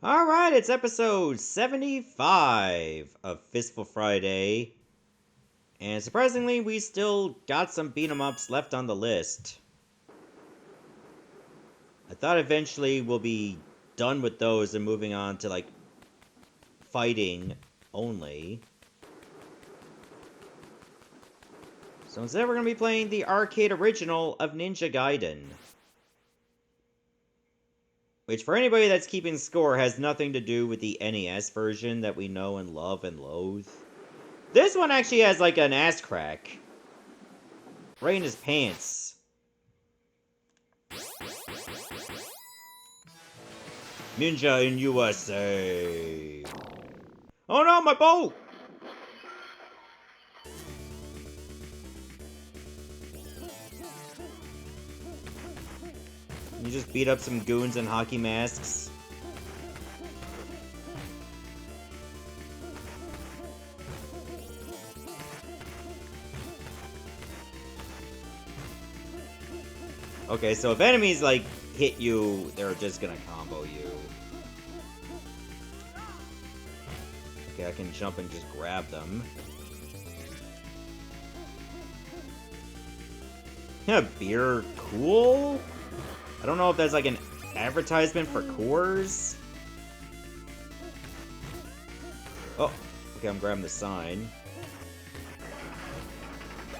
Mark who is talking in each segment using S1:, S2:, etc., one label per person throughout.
S1: Alright, it's episode 75 of Fistful Friday. And surprisingly, we still got some beat-em-ups left on the list. I thought eventually we'll be done with those and moving on to, like, fighting only. So instead we're going to be playing the arcade original of Ninja Gaiden. Which, for anybody that's keeping score, has nothing to do with the NES version that we know and love and loathe. This one actually has, like, an ass crack. Right in his pants. Ninja in USA. Oh no, my boat! You just beat up some goons in hockey masks. Okay, so if enemies, like, hit you, they're just gonna combo you. Okay, I can jump and just grab them. Yeah, beer cool? I don't know if that's like an advertisement for Coors. Oh, okay, I'm grabbing the sign.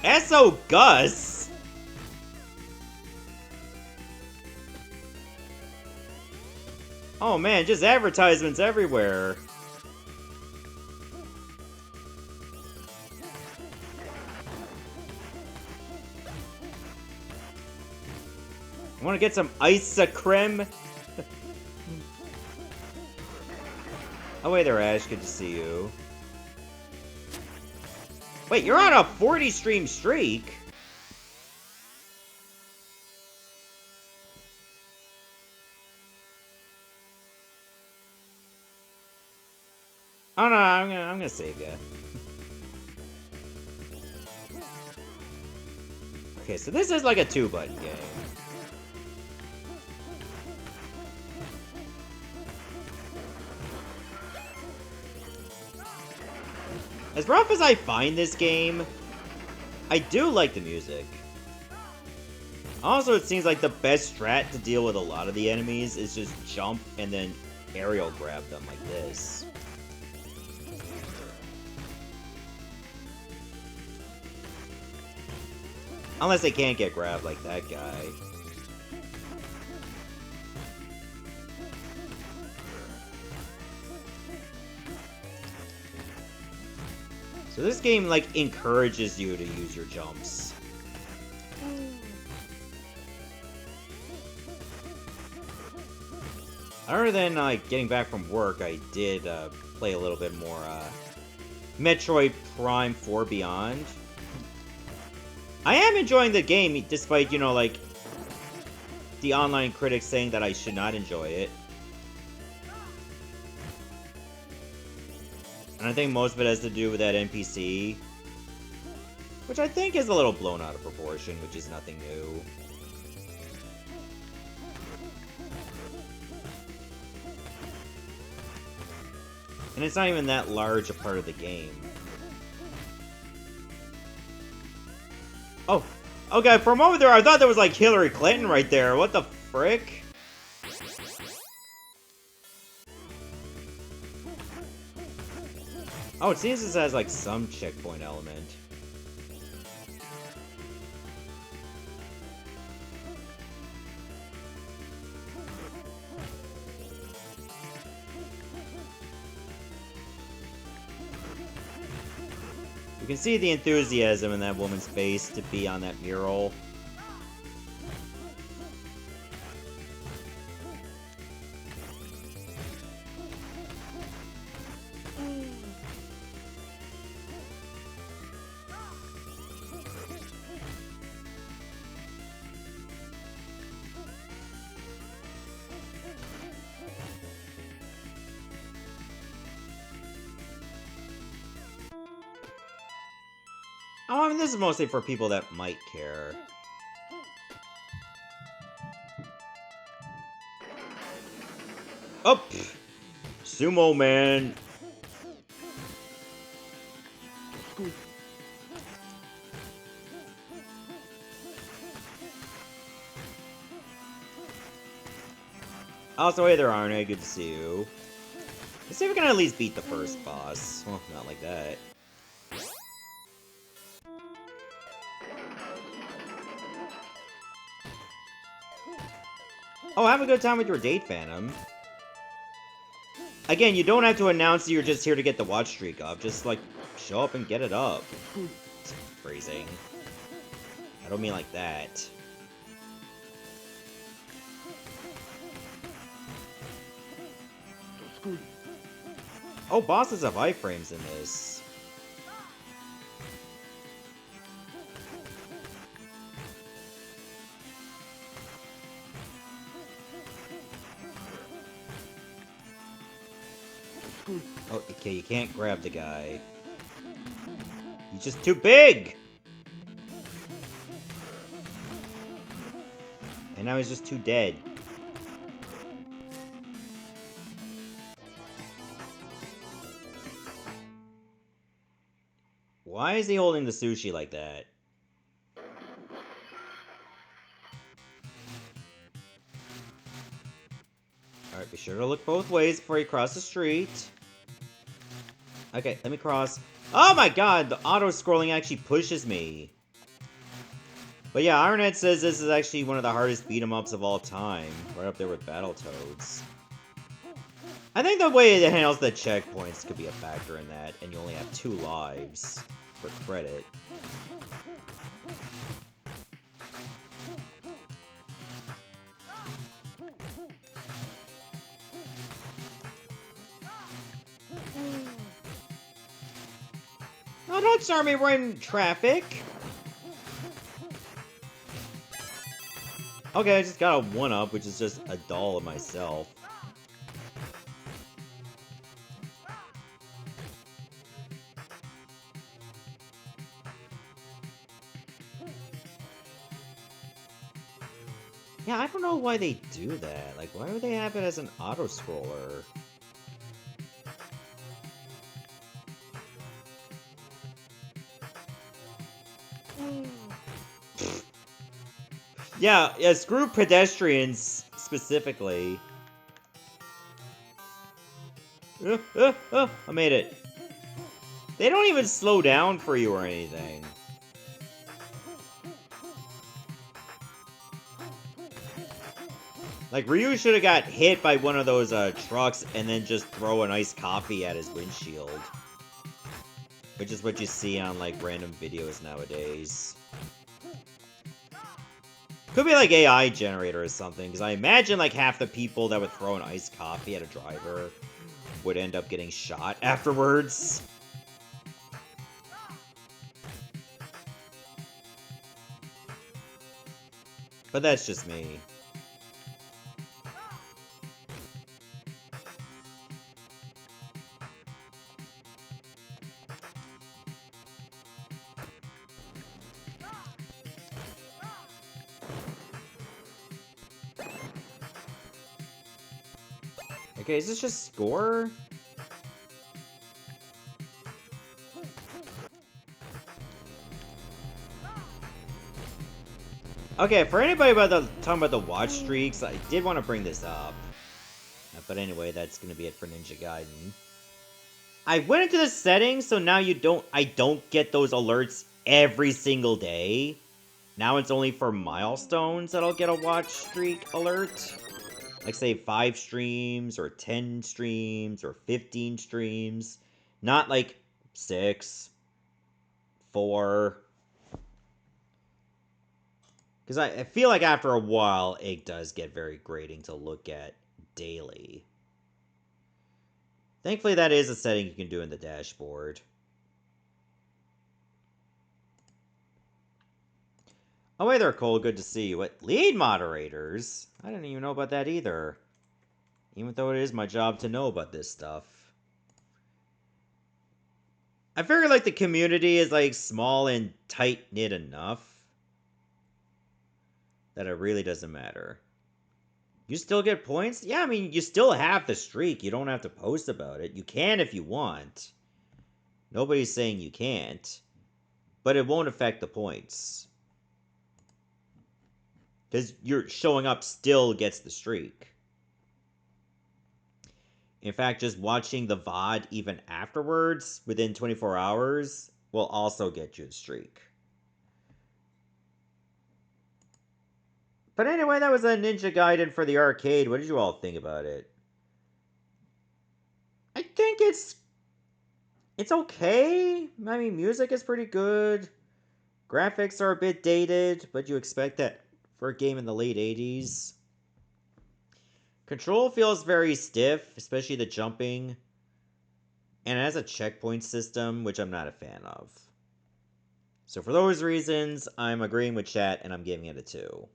S1: S.O. Gus? Oh man, just advertisements everywhere. I want to get some ice cream. Oh, hey there, Ash. Good to see you. Wait, you're on a 40-stream streak? Oh no, I'm gonna save you. Okay, so this is like a 2-button game. As rough as I find this game, I do like the music. Also, it seems like the best strat to deal with a lot of the enemies is just jump and then aerial grab them like this. Unless they can't get grabbed like that guy. So this game, like, encourages you to use your jumps. Other than, getting back from work, I did, play a little bit more, Metroid Prime 4 Beyond. I am enjoying the game, despite, you know, like, the online critics saying that I should not enjoy it. And I think most of it has to do with that NPC. Which I think is a little blown out of proportion, which is nothing new. And it's not even that large a part of the game. Oh, okay, for a moment there I thought there was like Hillary Clinton right there. What the frick? Oh, it seems this has like some checkpoint element. You can see the enthusiasm in that woman's face to be on that mural. Oh, I mean, this is mostly for people that might care. Oh! Pfft. sumo man. Also, hey there, Arne. Good to see you. Let's see if we can at least beat the first boss. Well, not like that. Oh, have a good time with your date, Phantom. Again, you don't have to announce that you're just here to get the watch streak up. Just, like, show up and get it up. Phrasing. I don't mean like that. Oh, bosses have iframes in this. Oh, okay, you can't grab the guy. He's just too big! And now he's just too dead. Why is he holding the sushi like that? Alright, be sure to look both ways before you cross the street. Okay, let me cross. Oh my god, the auto-scrolling actually pushes me. But yeah, Ironhead says this is actually one of the hardest beat-em-ups of all time. Right up there with Battletoads. I think the way it handles the checkpoints could be a factor in that, and you only have 2 lives for credit. Oh, don't start me running traffic! Okay, I just got a 1-up, which is just a doll of myself. Yeah, I don't know why they do that. Like, why would they have it as an auto-scroller? Yeah, screw pedestrians, specifically. I made it. They don't even slow down for you or anything. Like, Ryu should have got hit by one of those trucks and then just throw an iced coffee at his windshield. Which is what you see on, like, random videos nowadays. Could be, like, AI generator or something, because I imagine, like, half the people that would throw an iced coffee at a driver would end up getting shot afterwards. But that's just me. Okay, is this just score? Okay, for anybody talking about the watch streaks, I did want to bring this up. But anyway, that's gonna be it for Ninja Gaiden. I went into the settings, so now I don't get those alerts every single day. Now it's only for milestones that I'll get a watch streak alert. Like, say, 5 streams, or 10 streams, or 15 streams. Not, like, 6, 4. Because I feel like after a while, it does get very grating to look at daily. Thankfully, that is a setting you can do in the dashboard. Oh, hey there, Cole. Good to see you. What? Lead moderators? I didn't even know about that either. Even though it is my job to know about this stuff. I figure, like, the community is, like, small and tight-knit enough that it really doesn't matter. You still get points? Yeah, I mean, you still have the streak. You don't have to post about it. You can if you want. Nobody's saying you can't. But it won't affect the points. Because you're showing up still gets the streak. In fact, just watching the VOD even afterwards, within 24 hours, will also get you the streak. But anyway, that was a Ninja Gaiden for the arcade. What did you all think about it? I think it's okay. I mean, music is pretty good. Graphics are a bit dated, but you expect that for a game in the late 80s. Control feels very stiff, especially the jumping. And it has a checkpoint system, which I'm not a fan of. So for those reasons, I'm agreeing with chat and I'm giving it a 2.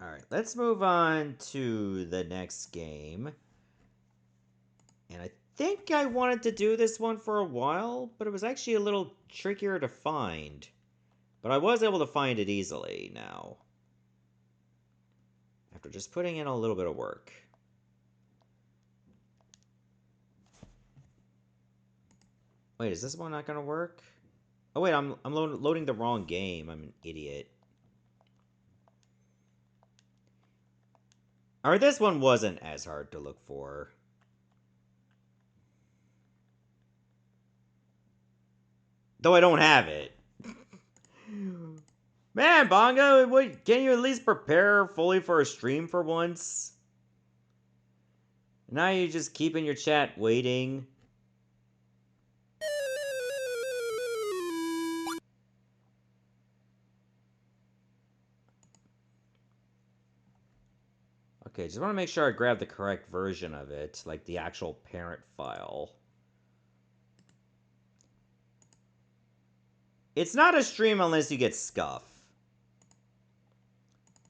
S1: Alright, let's move on to the next game. And I think I wanted to do this one for a while, but it was actually a little trickier to find. But I was able to find it easily now. After just putting in a little bit of work. Wait, is this one not gonna work? Oh wait, I'm loading the wrong game. I'm an idiot. Alright, this one wasn't as hard to look for. Though I don't have it. Man, Bongo, can't you at least prepare fully for a stream for once? Now you're just keeping your chat waiting. Okay, just want to make sure I grab the correct version of it, like the actual parent file. It's not a stream unless you get scuff.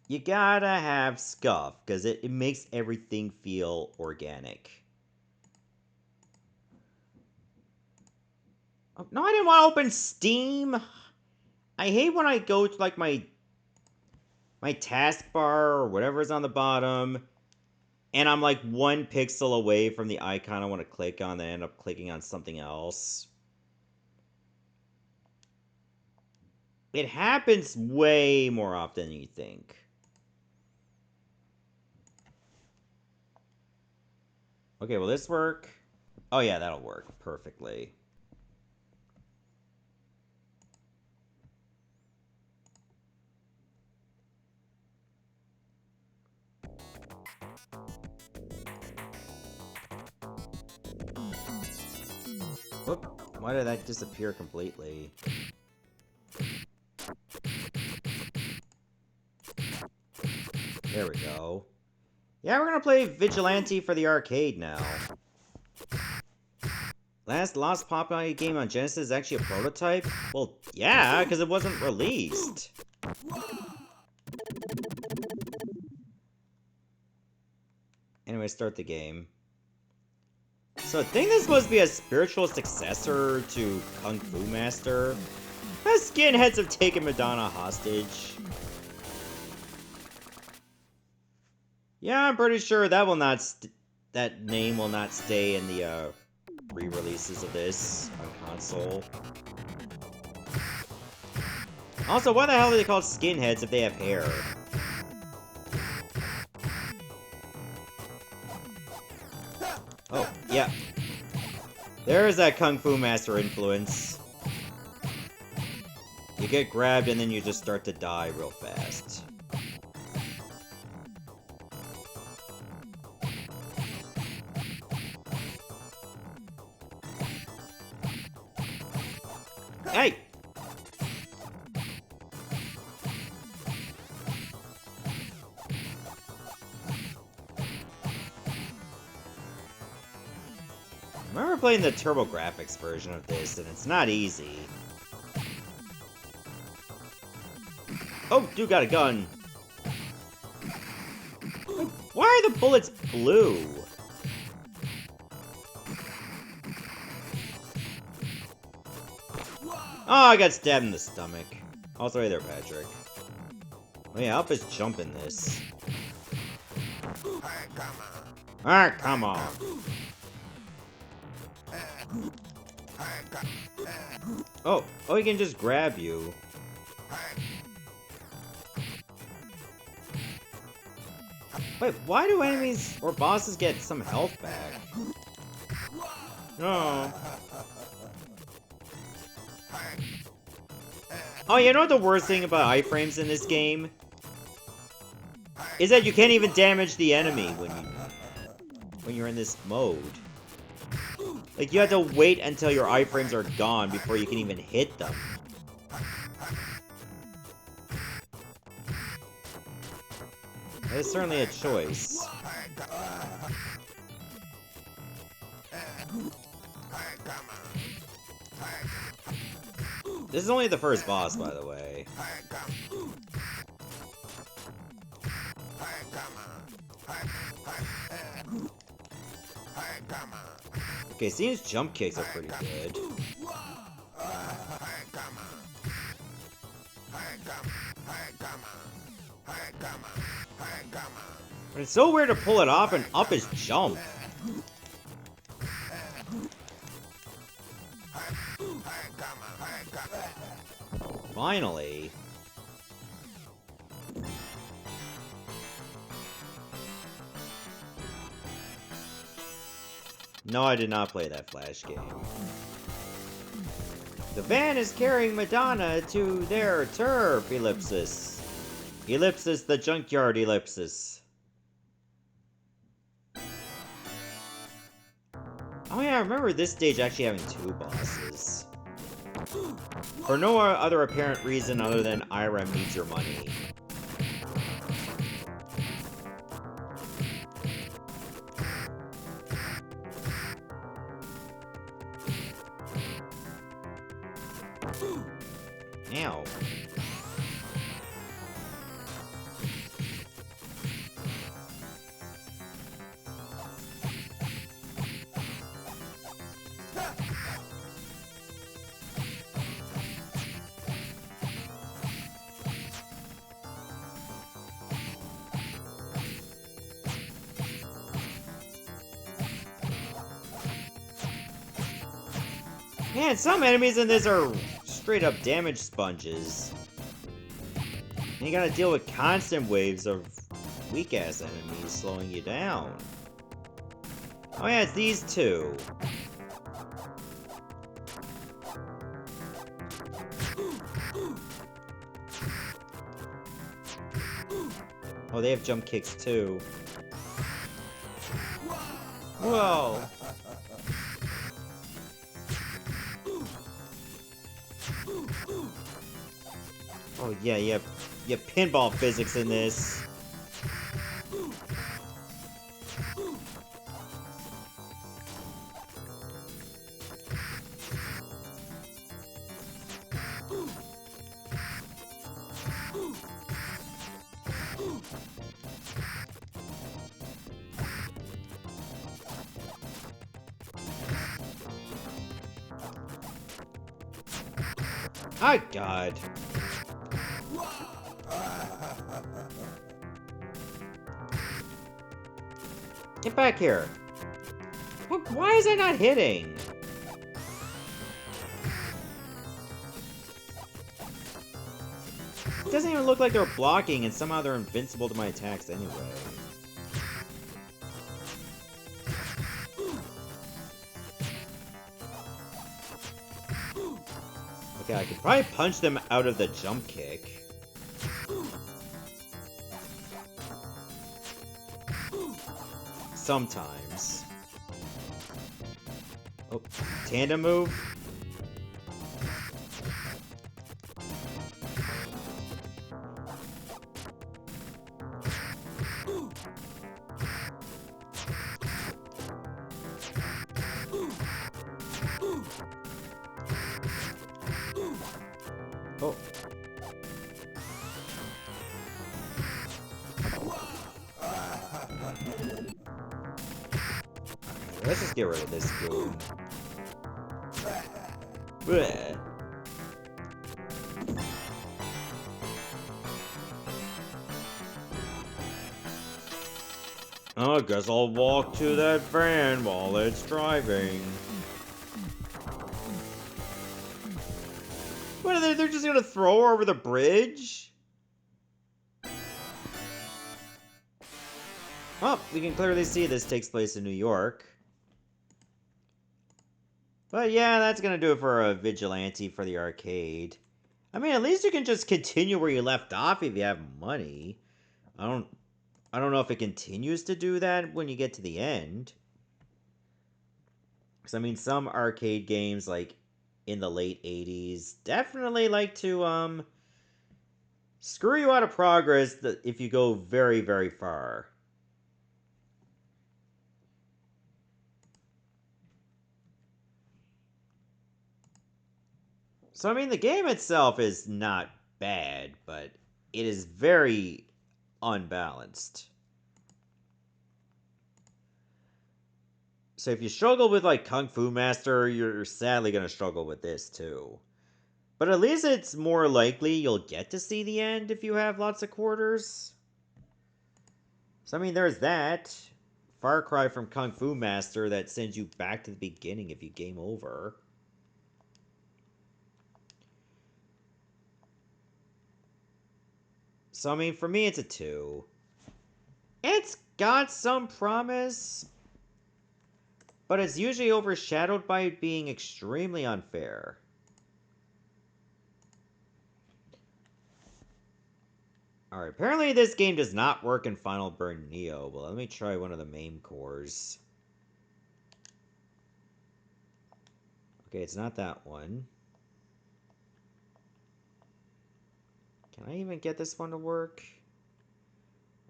S1: You gotta have scuff, because it makes everything feel organic. Oh, no, I didn't want to open Steam. I hate when I go to, like, my taskbar or whatever's on the bottom, and I'm, like, 1 pixel away from the icon I want to click on, then I end up clicking on something else. It happens way more often than you think. Okay, will this work? Oh yeah, that'll work perfectly. Whoop, why did that disappear completely? There we go. Yeah, we're gonna play Vigilante for the arcade now. Last Lost Popeye game on Genesis is actually a prototype? Well, yeah, because it wasn't released. Anyway, start the game. So I think this is supposed to be a spiritual successor to Kung Fu Master. The skinheads have taken Madonna hostage. Yeah, I'm pretty sure that will not that name will not stay in the re-releases of this on console. Also, why the hell are they called skinheads if they have hair? Oh, yeah. There is that Kung Fu Master influence. You get grabbed and then you just start to die real fast. Hey! I remember playing the TurboGrafx version of this, and it's not easy. Oh, dude got a gun. Why are the bullets blue? Oh, I got stabbed in the stomach. Also, hey there, Patrick. Oh yeah, I'll just jump in this. Ah, come on. Oh, he can just grab you. Wait, why do enemies or bosses get some health back? No. Oh, you know what the worst thing about iframes in this game? Is that you can't even damage the enemy when you're in this mode. Like, you have to wait until your iframes are gone before you can even hit them. That is certainly a choice. This is only the first boss, by the way. Okay, seems jump kicks are pretty good. But it's so weird to pull it off and up his jump. Finally. No, I did not play that Flash game. The van is carrying Madonna to their turf, ellipsis. Ellipsis, the junkyard ellipsis. Oh yeah, I remember this stage actually having 2 bosses. For no other apparent reason other than Ira needs your money. Ow. Man, some enemies in this are straight up damage sponges. And you gotta deal with constant waves of weak ass enemies slowing you down. Oh yeah, it's these 2. Oh, they have jump kicks too. Whoa! Oh yeah, you have pinball physics in this. My God. Get back here. Why is that not hitting? It doesn't even look like they're blocking, and somehow they're invincible to my attacks anyway. Okay, I could probably punch them out of the jump kick. Sometimes. Oh, tandem move? Oh. Let's just get rid of this goon. Blech. I guess I'll walk to that van while it's driving. What are they? They're just gonna throw her over the bridge? Oh, we can clearly see this takes place in New York. But yeah, that's gonna do it for a Vigilante for the arcade. I mean, at least you can just continue where you left off if you have money. I don't know if it continues to do that when you get to the end. Because, I mean, some arcade games, like, in the late 80s, definitely like to, screw you out of progress if you go very, very far. So, I mean, the game itself is not bad, but it is very unbalanced. So if you struggle with, like, Kung Fu Master, you're sadly going to struggle with this, too. But at least it's more likely you'll get to see the end if you have lots of quarters. So, I mean, there's that. Far Cry from Kung Fu Master that sends you back to the beginning if you game over. So, I mean, for me, it's a 2. It's got some promise, but it's usually overshadowed by it being extremely unfair. Alright, apparently this game does not work in Final Burn Neo, but let me try one of the main cores. Okay, it's not that one. Can I even get this one to work?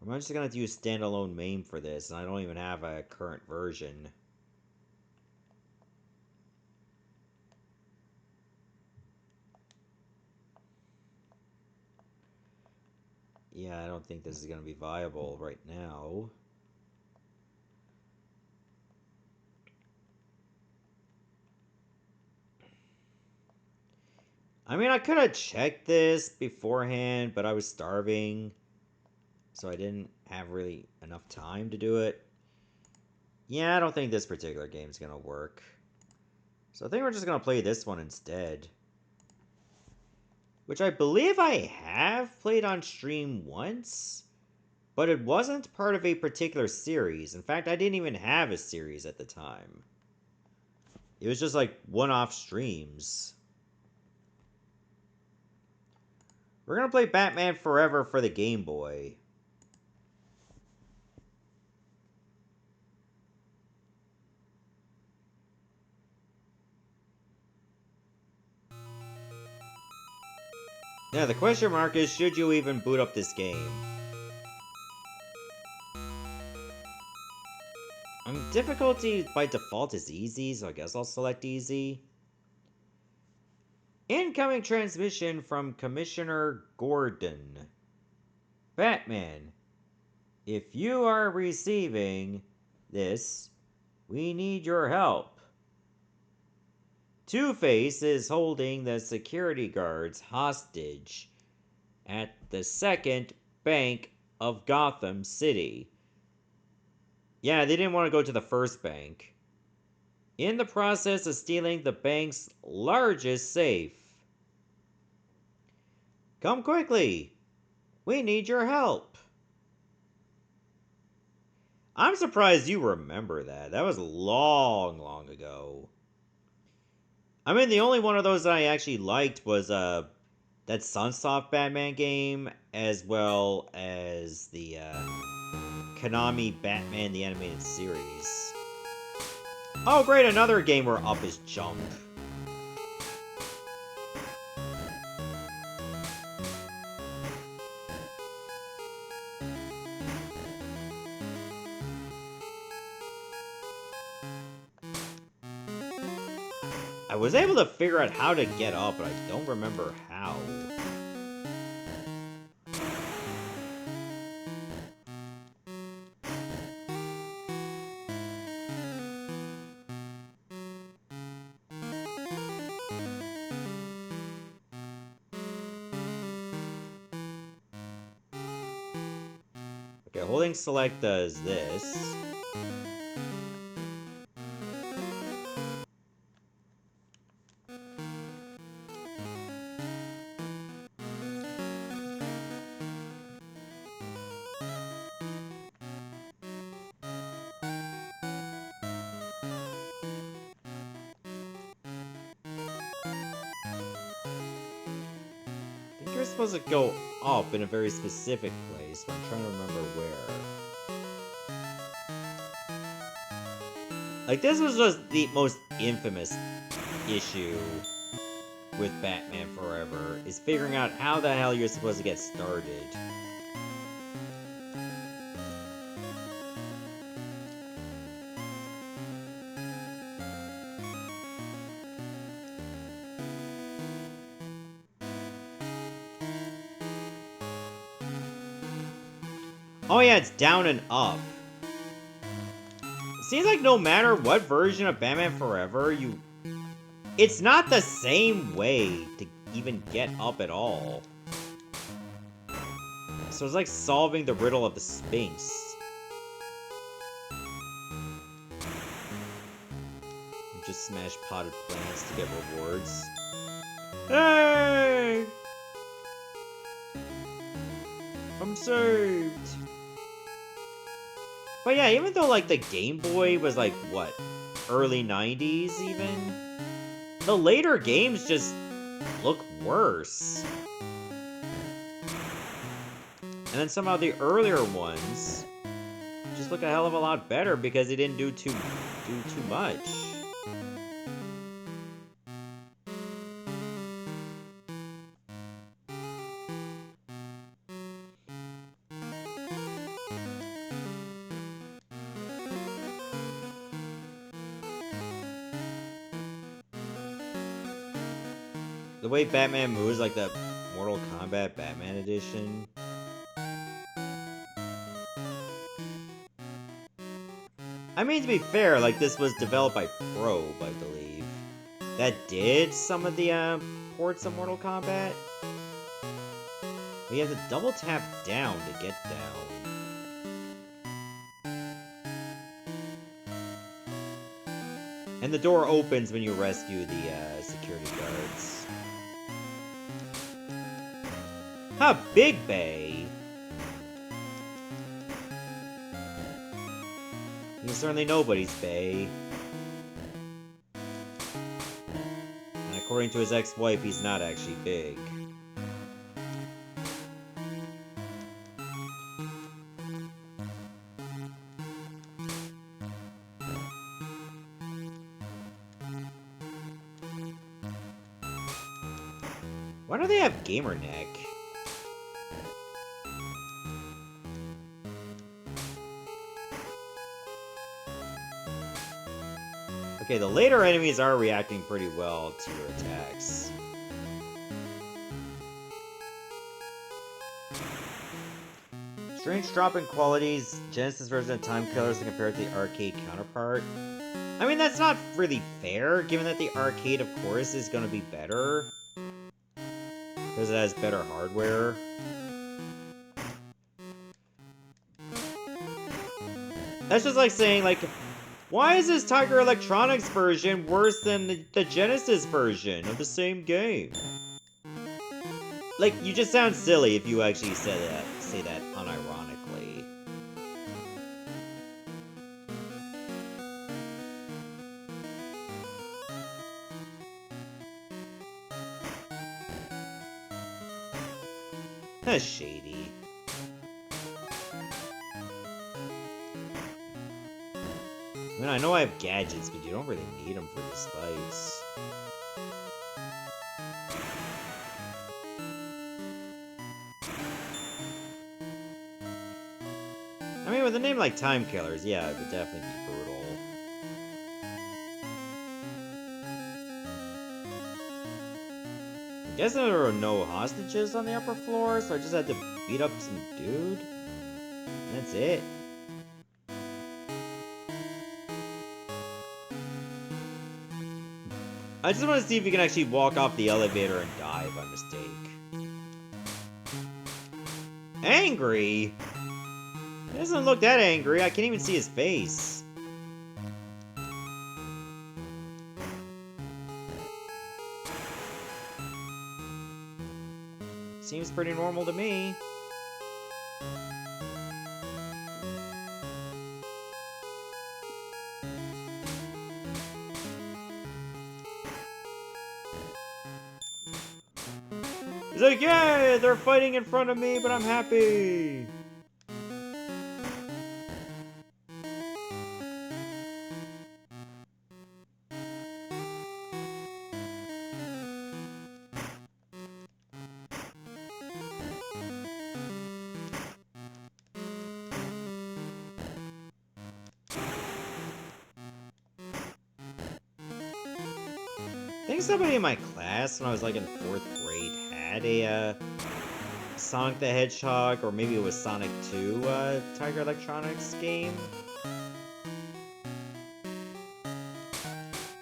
S1: Or am I just gonna have to use standalone MAME for this, and I don't even have a current version. Yeah, I don't think this is gonna be viable right now. I mean, I could have checked this beforehand, but I was starving, so I didn't have really enough time to do it. Yeah, I don't think this particular game's gonna work. So I think we're just gonna play this one instead. Which I believe I have played on stream once, but it wasn't part of a particular series. In fact, I didn't even have a series at the time. It was just like one-off streams. We're gonna play Batman Forever for the Game Boy. Yeah, the question mark is, should you even boot up this game? Difficulty by default is easy, so I guess I'll select easy. Incoming transmission from Commissioner Gordon. Batman, if you are receiving this, we need your help. Two-Face is holding the security guards hostage at the second bank of Gotham City. Yeah, they didn't want to go to the first bank. In the process of stealing the bank's largest safe. Come quickly! We need your help! I'm surprised you remember that. That was long, long ago. I mean, the only one of those that I actually liked was that Sunsoft Batman game, as well as the Konami Batman the Animated Series. Oh great, another game where up is jump. I was able to figure out how to get up, but I don't remember how. Okay, holding select does this. You're supposed to go up in a very specific place, but I'm trying to remember where. Like, this was just the most infamous issue with Batman Forever, is figuring out how the hell you're supposed to get started. Oh yeah, it's down and up. It seems like no matter what version of Batman Forever it's not the same way to even get up at all. So it's like solving the riddle of the Sphinx. You just smash potted plants to get rewards. Hey! I'm saved! But yeah, even though, like, the Game Boy was, like, what? Early 90s, even? The later games just look worse. And then somehow the earlier ones just look a hell of a lot better because they didn't do too much. The way Batman moves, like the Mortal Kombat Batman edition. I mean, to be fair, like, this was developed by Probe, I believe. That did some of the, ports of Mortal Kombat. But you have to double tap down to get down. And the door opens when you rescue the, security guards. Ha! Big Bay! He's certainly nobody's Bay. And according to his ex-wife, he's not actually big. Why do they have gamer neck? Okay, the later enemies are reacting pretty well to your attacks. Strange drop in qualities, Genesis version of Time Killers compared to the arcade counterpart. I mean, that's not really fair, given that the arcade, of course, is gonna be better. Because it has better hardware. That's just like saying, like, why is this Tiger Electronics version worse than the Genesis version of the same game? Like, you just sound silly if you actually say that unironically. That's shady. I mean, I know I have gadgets, but you don't really need them for these fights. I mean, with a name like Time Killers, yeah, it would definitely be brutal. I guess there were no hostages on the upper floor, so I just had to beat up some dude. And that's it. I just want to see if you can actually walk off the elevator and die by mistake. Angry? He doesn't look that angry. I can't even see his face. Seems pretty normal to me. He's like, yeah, they're fighting in front of me, but I'm happy. I think somebody in my class when I was like in 4th grade had a Sonic the Hedgehog, or maybe it was Sonic 2 Tiger Electronics game.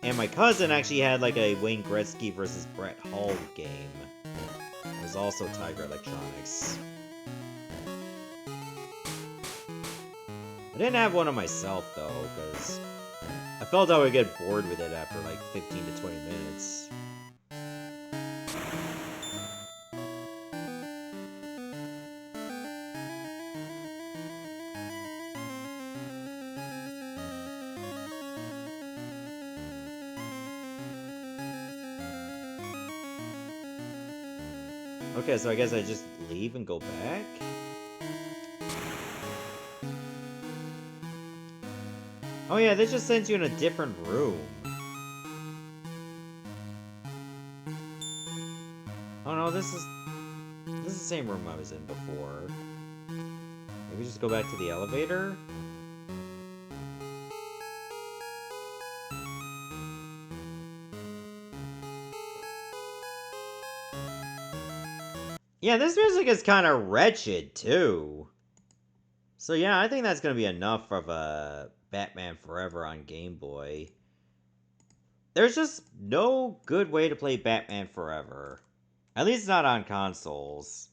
S1: And my cousin actually had like a Wayne Gretzky versus Brett Hull game. It was also Tiger Electronics. I didn't have one of myself though, because I felt I would get bored with it after like 15 to 20 minutes. Okay, so I guess I just leave and go back? Oh yeah, this just sends you in a different room. Oh no, this is the same room I was in before. Maybe just go back to the elevator? Yeah, this music is kind of wretched, too. So yeah, I think that's going to be enough of a Batman Forever on Game Boy. There's just no good way to play Batman Forever. At least not on consoles.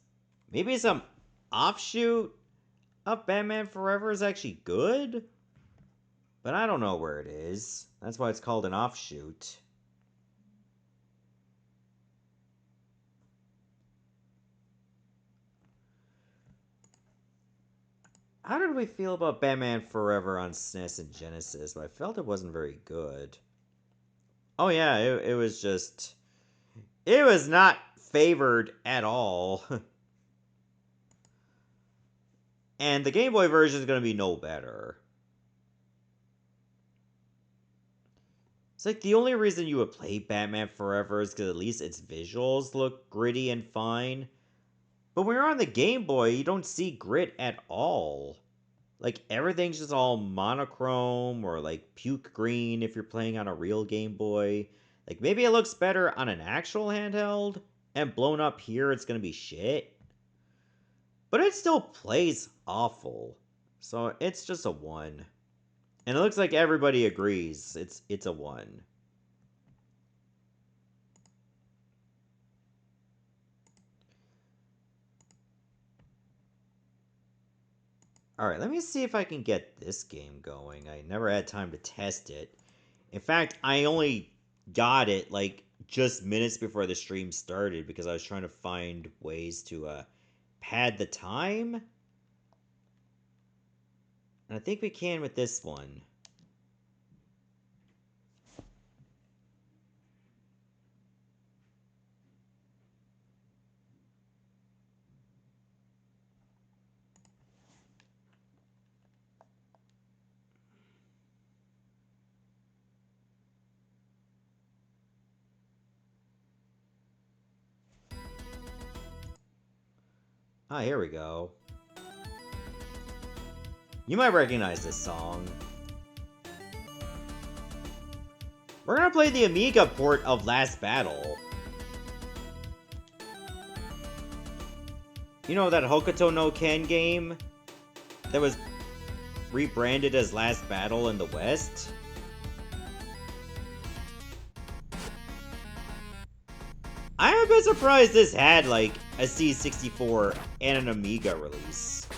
S1: Maybe some offshoot of Batman Forever is actually good? But I don't know where it is. That's why it's called an offshoot. How did we feel about Batman Forever on SNES and Genesis? But I felt it wasn't very good. Oh yeah, it was just... It was not favored at all. And the Game Boy version is going to be no better. It's like the only reason you would play Batman Forever is because at least its visuals look gritty and fine. But when you're on the Game Boy, you don't see grit at all. Like, everything's just all monochrome or, like, puke green if you're playing on a real Game Boy. Like, maybe it looks better on an actual handheld, and blown up here it's gonna be shit. But it still plays awful. So, it's just a 1. And it looks like everybody agrees it's a 1. Alright, let me see if I can get this game going. I never had time to test it. In fact, I only got it, like, just minutes before the stream started because I was trying to find ways to, pad the time. And I think we can with this one. Ah, here we go. You might recognize this song. We're gonna play the Amiga port of Last Battle. You know that Hokuto no Ken game that was rebranded as Last Battle in the West? I'm a bit surprised this had, like, a C64 and an Amiga release.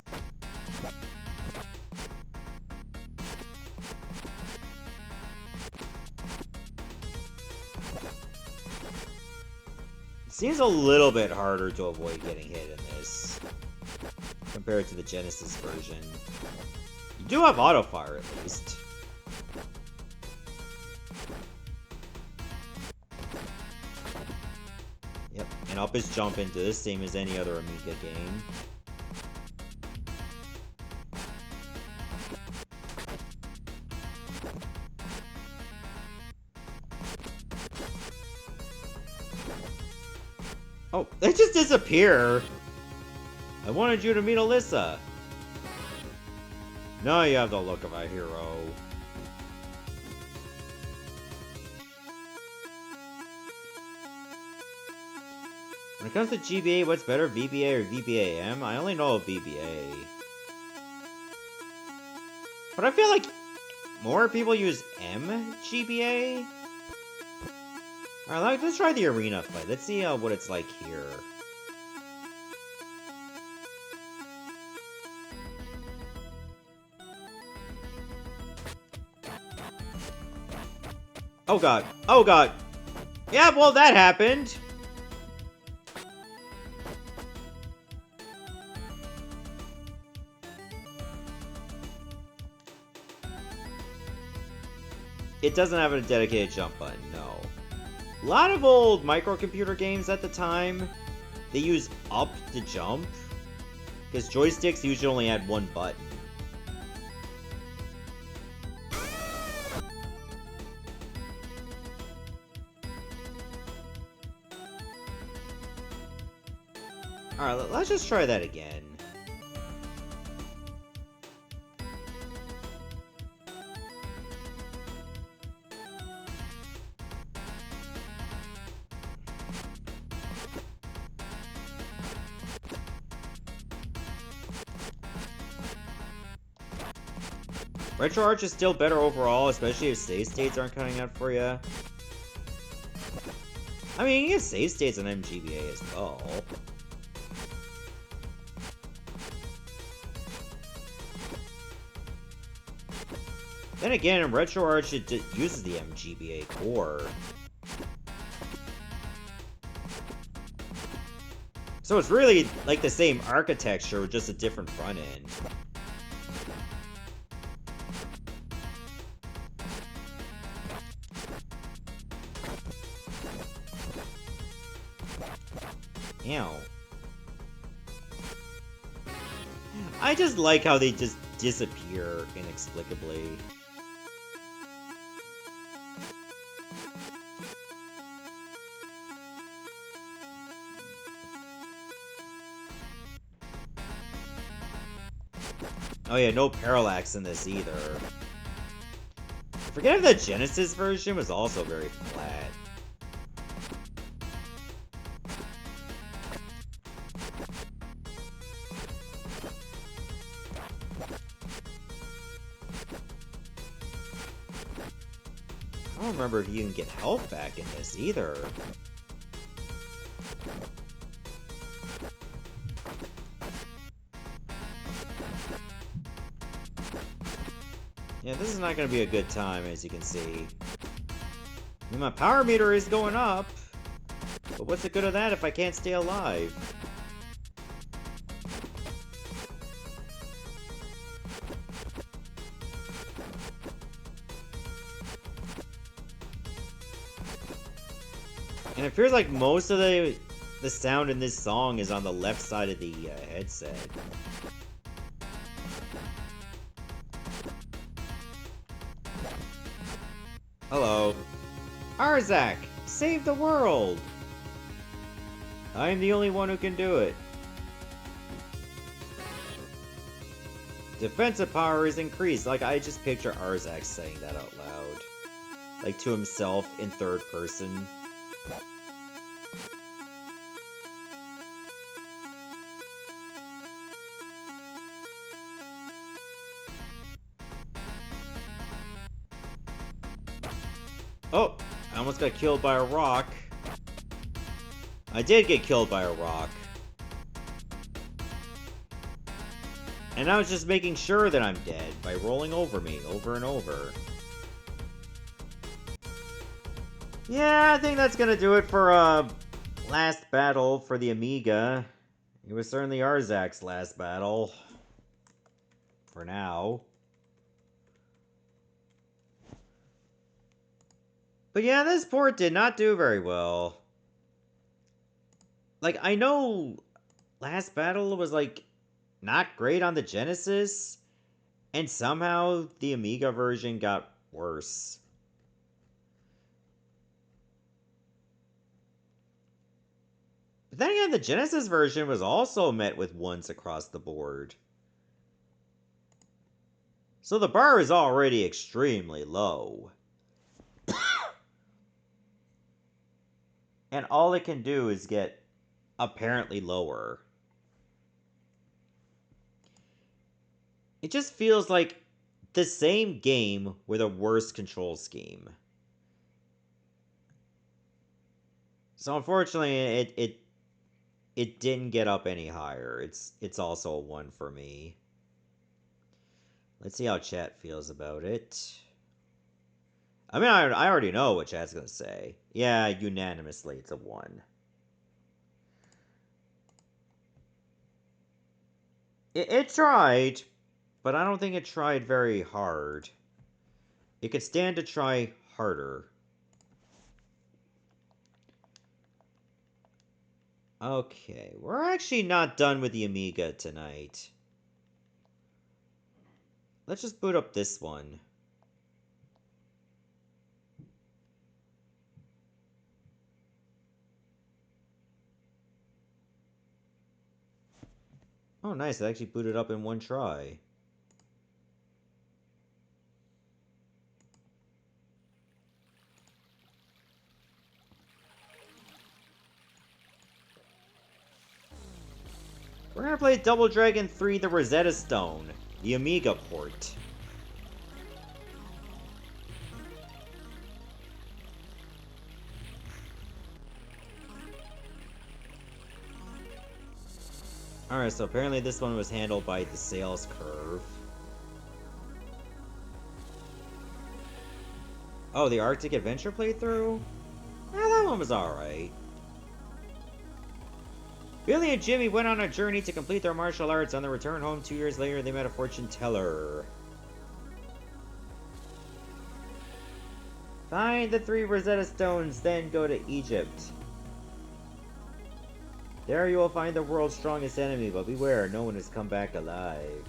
S1: Seems a little bit harder to avoid getting hit in this, compared to the Genesis version. You do have auto-fire, at least. Yep, and up is jump into this, same as any other Amiga game. Oh, they just disappear! I wanted you to meet Alyssa. Now you have the look of a hero. When it comes to GBA, what's better, VBA or VBAM? I only know of VBA. But I feel like more people use MGBA? Alright, let's try the arena fight. Let's see what it's like here. Oh god. Oh god. Yeah, well that happened. It doesn't have a dedicated jump button, no. A lot of old microcomputer games at the time, they use up to jump, because joysticks usually only had one button. Alright, let's just try that again. RetroArch is still better overall, especially if save states aren't cutting out for you. I mean, you get save states on MGBA as well. Then again, in RetroArch, it uses the MGBA core. So it's really like the same architecture with just a different front end. Ew. I just like how they just disappear inexplicably. Oh yeah, no parallax in this either. Forget if the Genesis version was also very flat. I don't remember if you can get health back in this either. Yeah, this is not going to be a good time, as you can see. I mean, my power meter is going up, but what's the good of that if I can't stay alive? And it feels like most of the sound in this song is on the left side of the headset. Hello. Arzak, save the world! I'm the only one who can do it. Defensive power is increased. Like, I just picture Arzak saying that out loud. Like, to himself in third person. Oh, I almost got killed by a rock. I did get killed by a rock. And I was just making sure that I'm dead by rolling over me over and over. Yeah, I think that's gonna do it for Last battle for the Amiga. It was certainly Arzak's last battle. For now. But yeah, this port did not do very well. Like, I know Last Battle was, like, not great on the Genesis, and somehow the Amiga version got worse. But then again, the Genesis version was also met with ones across the board. So the bar is already extremely low. And all it can do is get apparently lower. It just feels like the same game with a worse control scheme. So unfortunately, it didn't get up any higher. It's also a 1 for me. Let's see how chat feels about it. I mean, I already know what chat's gonna say. Yeah, unanimously, it's a 1. It tried, but I don't think it tried very hard. It could stand to try harder. Okay, we're actually not done with the Amiga tonight. Let's just boot up this one. Oh, nice, it actually booted up in one try. We're gonna play Double Dragon 3 The Rosetta Stone, the Amiga port. Alright, so apparently this one was handled by the sales curve. Oh, the Arctic Adventure playthrough? That one was alright. Billy and Jimmy went on a journey to complete their martial arts. On their return home 2 years later, they met a fortune teller. Find the 3 Rosetta Stones, then go to Egypt. There you will find the world's strongest enemy, but beware, no one has come back alive.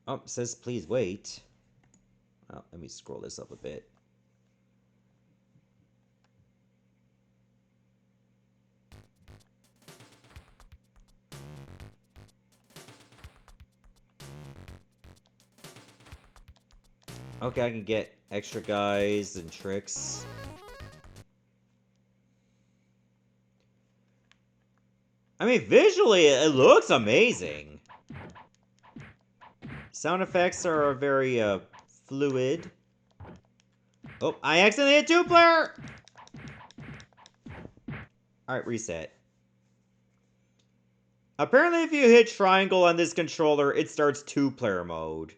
S1: Oh, it says please wait. Oh, let me scroll this up a bit. Okay, I can get extra guys and tricks. I mean, visually, it looks amazing. Sound effects are very, fluid. Oh, I accidentally hit 2-player! Alright, reset. Apparently, if you hit triangle on this controller, it starts 2-player mode.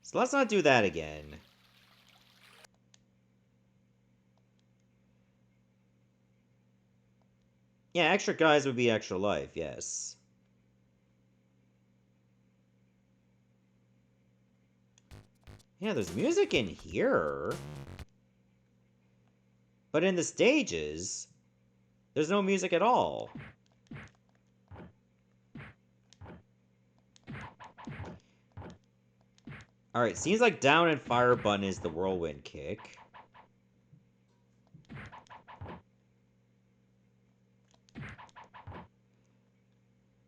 S1: So let's not do that again. Yeah, extra guys would be extra life, yes. Yeah, there's music in here. But in the stages, there's no music at all. Alright, seems like down and fire button is the whirlwind kick.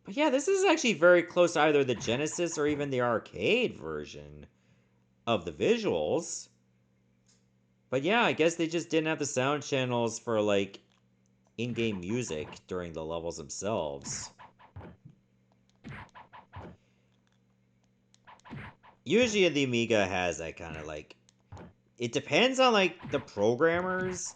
S1: But yeah, this is actually very close to either the Genesis or even the arcade version of the visuals. But yeah, I guess they just didn't have the sound channels for, like, in-game music during the levels themselves. Usually the Amiga has that kind of, like... It depends on, like, the programmers.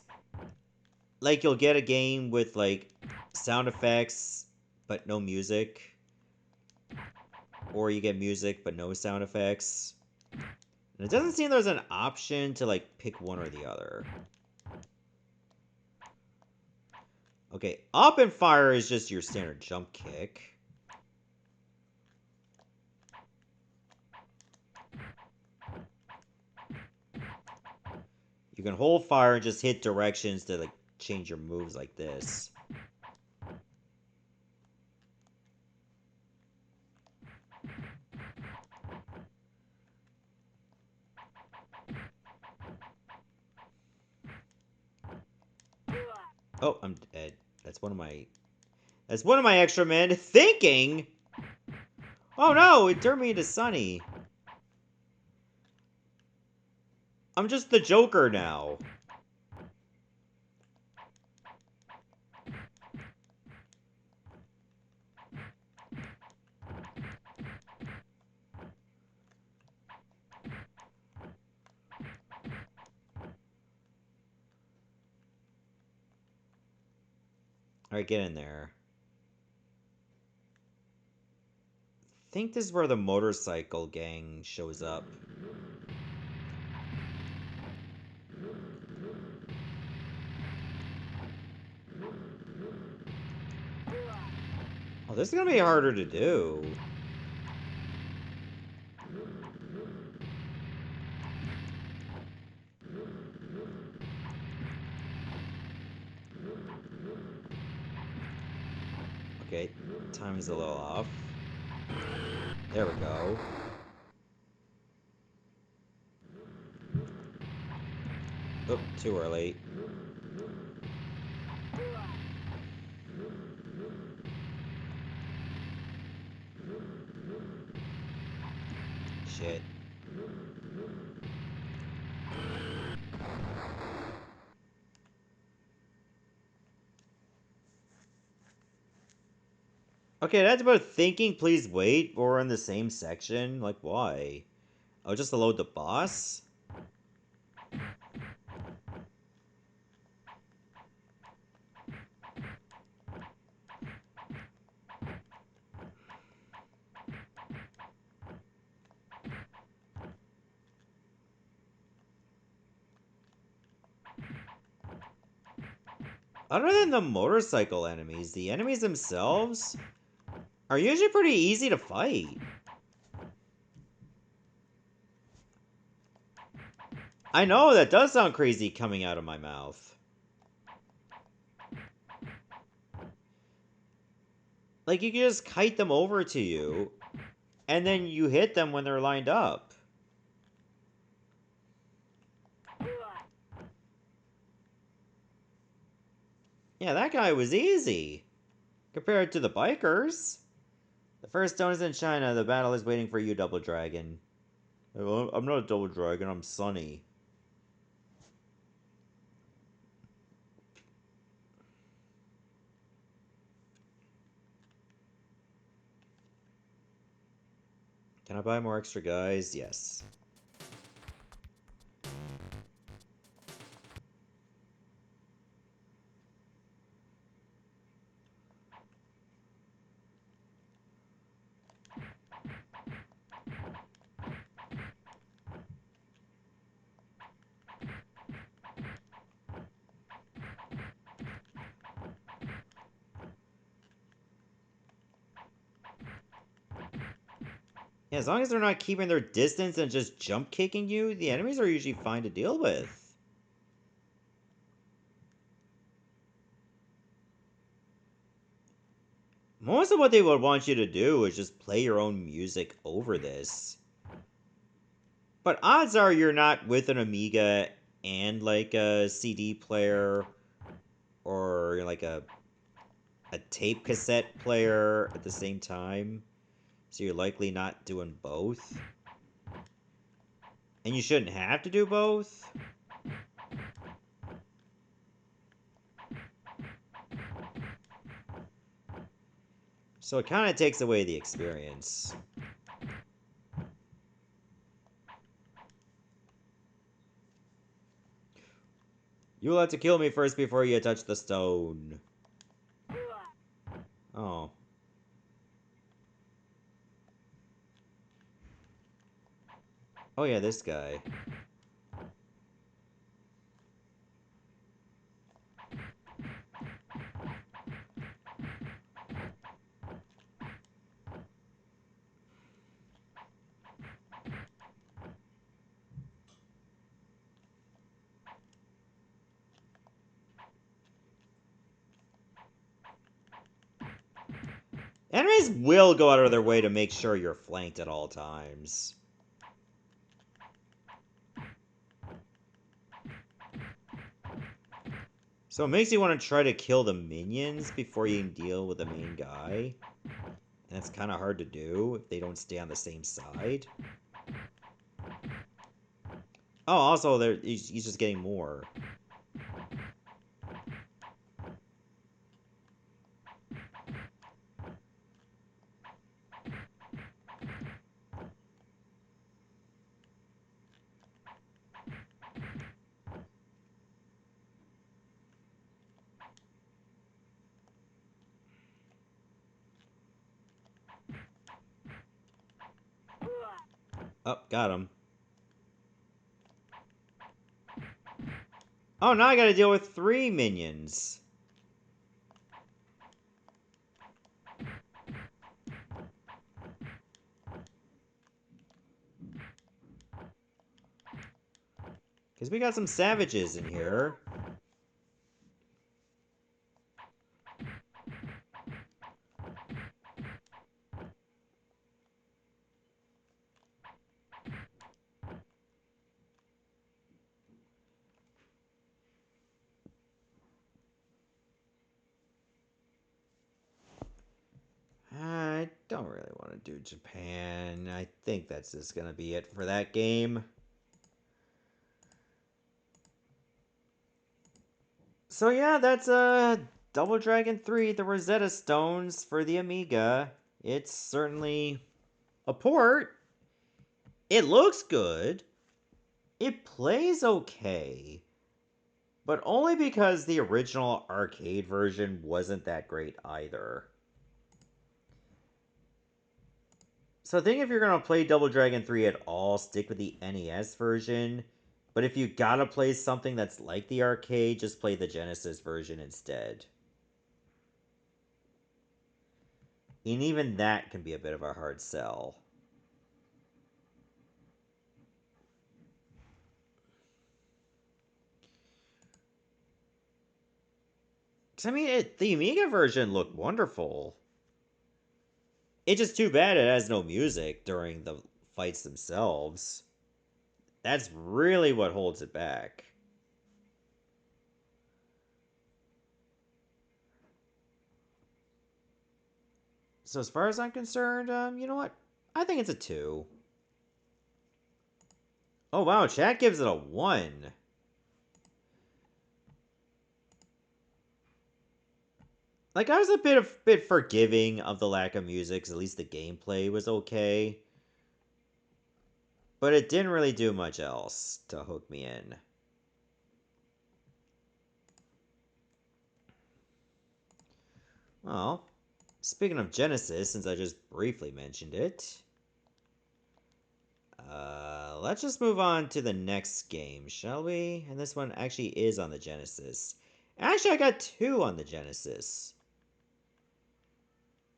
S1: Like, you'll get a game with, like, sound effects, but no music. or you get music but no sound effects. And it doesn't seem there's an option to, like, pick one or the other. Okay, up and fire is just your standard jump kick. You can hold fire and just hit directions to, like, change your moves like this. Oh, I'm dead. That's one of my extra men thinking. Oh no, it turned me into Sunny. I'm just the Joker now. Alright, get in there. I think this is where the motorcycle gang shows up. Oh, this is gonna be harder to do. Okay, timing's a little off. There we go. Oh, too early. Shit. Okay, that's about thinking, please wait. We're in the same section. Like, why? Oh, just to load the boss? Other than the motorcycle enemies, the enemies themselves are usually pretty easy to fight. I know, that does sound crazy coming out of my mouth. Like, you can just kite them over to you, and then you hit them when they're lined up. Yeah, that guy was easy. Compared to the bikers. The first stone is in China. The battle is waiting for you, Double Dragon. I'm not a Double Dragon, I'm Sunny. Can I buy more extra guys? Yes. Yeah, as long as they're not keeping their distance and just jump kicking you, the enemies are usually fine to deal with. Most of what they would want you to do is just play your own music over this. But odds are you're not with an Amiga and like a CD player or like a tape cassette player at the same time. So you're likely not doing both. And you shouldn't have to do both. So it kind of takes away the experience. You'll have to kill me first before you touch the stone. Oh. Oh yeah, this guy. Enemies will go out of their way to make sure you're flanked at all times. So it makes you want to try to kill the minions before you can deal with the main guy. And that's kind of hard to do if they don't stay on the same side. Oh, also, he's just getting more. Oh, got him. Oh, now I gotta deal with 3 minions. Because we got some savages in here. I don't really want to do Japan. I think that's just gonna be it for that game. So yeah, that's Double Dragon 3, the Rosetta Stones for the Amiga. It's certainly a port. It looks good. It plays okay. But only because the original arcade version wasn't that great either. So I think if you're going to play Double Dragon 3 at all, stick with the NES version. But if you gotta play something that's like the arcade, just play the Genesis version instead. And even that can be a bit of a hard sell. I mean, the Amiga version looked wonderful. It's just too bad it has no music during the fights themselves. That's really what holds it back. So as far as I'm concerned, you know what? I think it's a 2. Oh wow, chat gives it a 1. Like, I was a bit forgiving of the lack of music, 'cause at least the gameplay was okay. But it didn't really do much else to hook me in. Well, speaking of Genesis, since I just briefly mentioned it, let's just move on to the next game, shall we? And this one actually is on the Genesis. Actually, I got 2 on the Genesis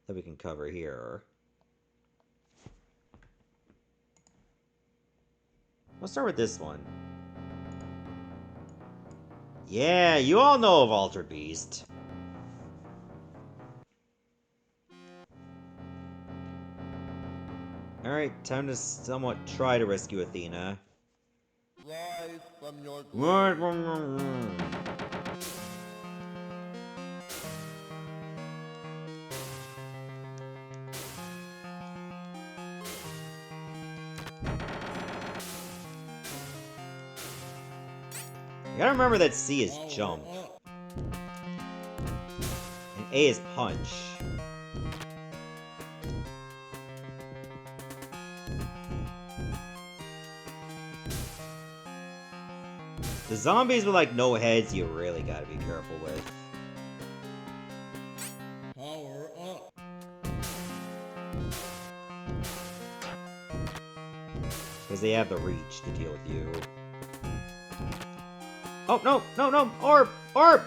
S1: that we can cover here. Let's start with this one. Yeah, you all know of Altered Beast. Alright, time to somewhat try to rescue Athena.
S2: Rise from your grave.
S1: You gotta remember that C is jump. And A is punch. The zombies with like no heads, you really gotta be careful with.
S2: Power up.
S1: Because they have the reach to deal with you. Oh, no, no, no! Orb! Orb!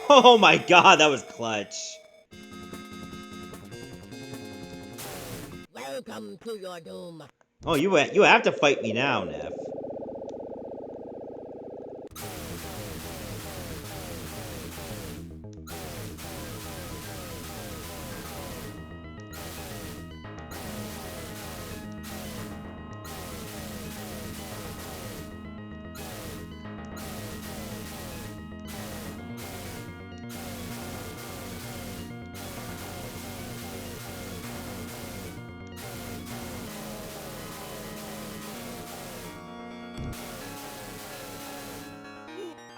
S1: Oh my god, that was clutch.
S3: Welcome to your doom.
S1: Oh, you have to fight me now, Neff.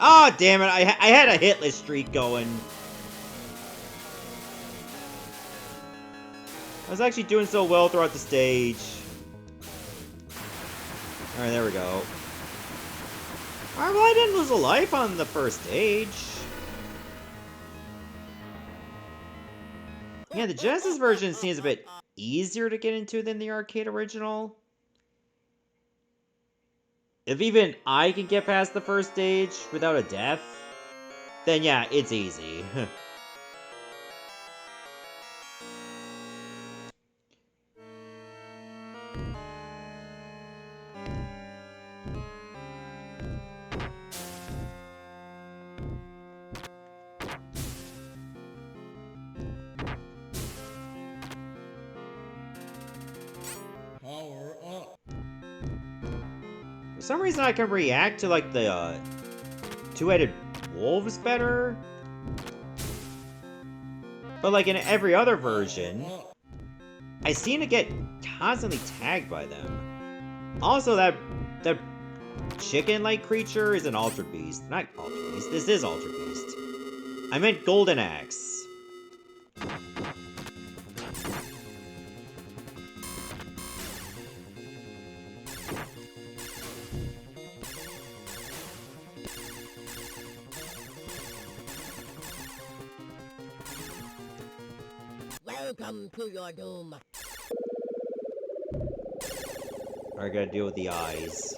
S1: Oh, damn it. I had a hitless streak going. I was actually doing so well throughout the stage. Alright, there we go. Alright, well, I didn't lose a life on the first stage. Yeah, the Genesis version seems a bit easier to get into than the arcade original. If even I can get past the first stage without a death, then yeah, it's easy.
S2: Power up.
S1: For some reason I can react to like the two-headed wolves better. But like in every other version, I seem to get constantly tagged by them. Also, that chicken-like creature is an Ultra Beast. Not Ultra Beast, this is Ultra Beast. I meant Golden Axe.
S3: Welcome to your doom.
S1: I gotta deal with the eyes.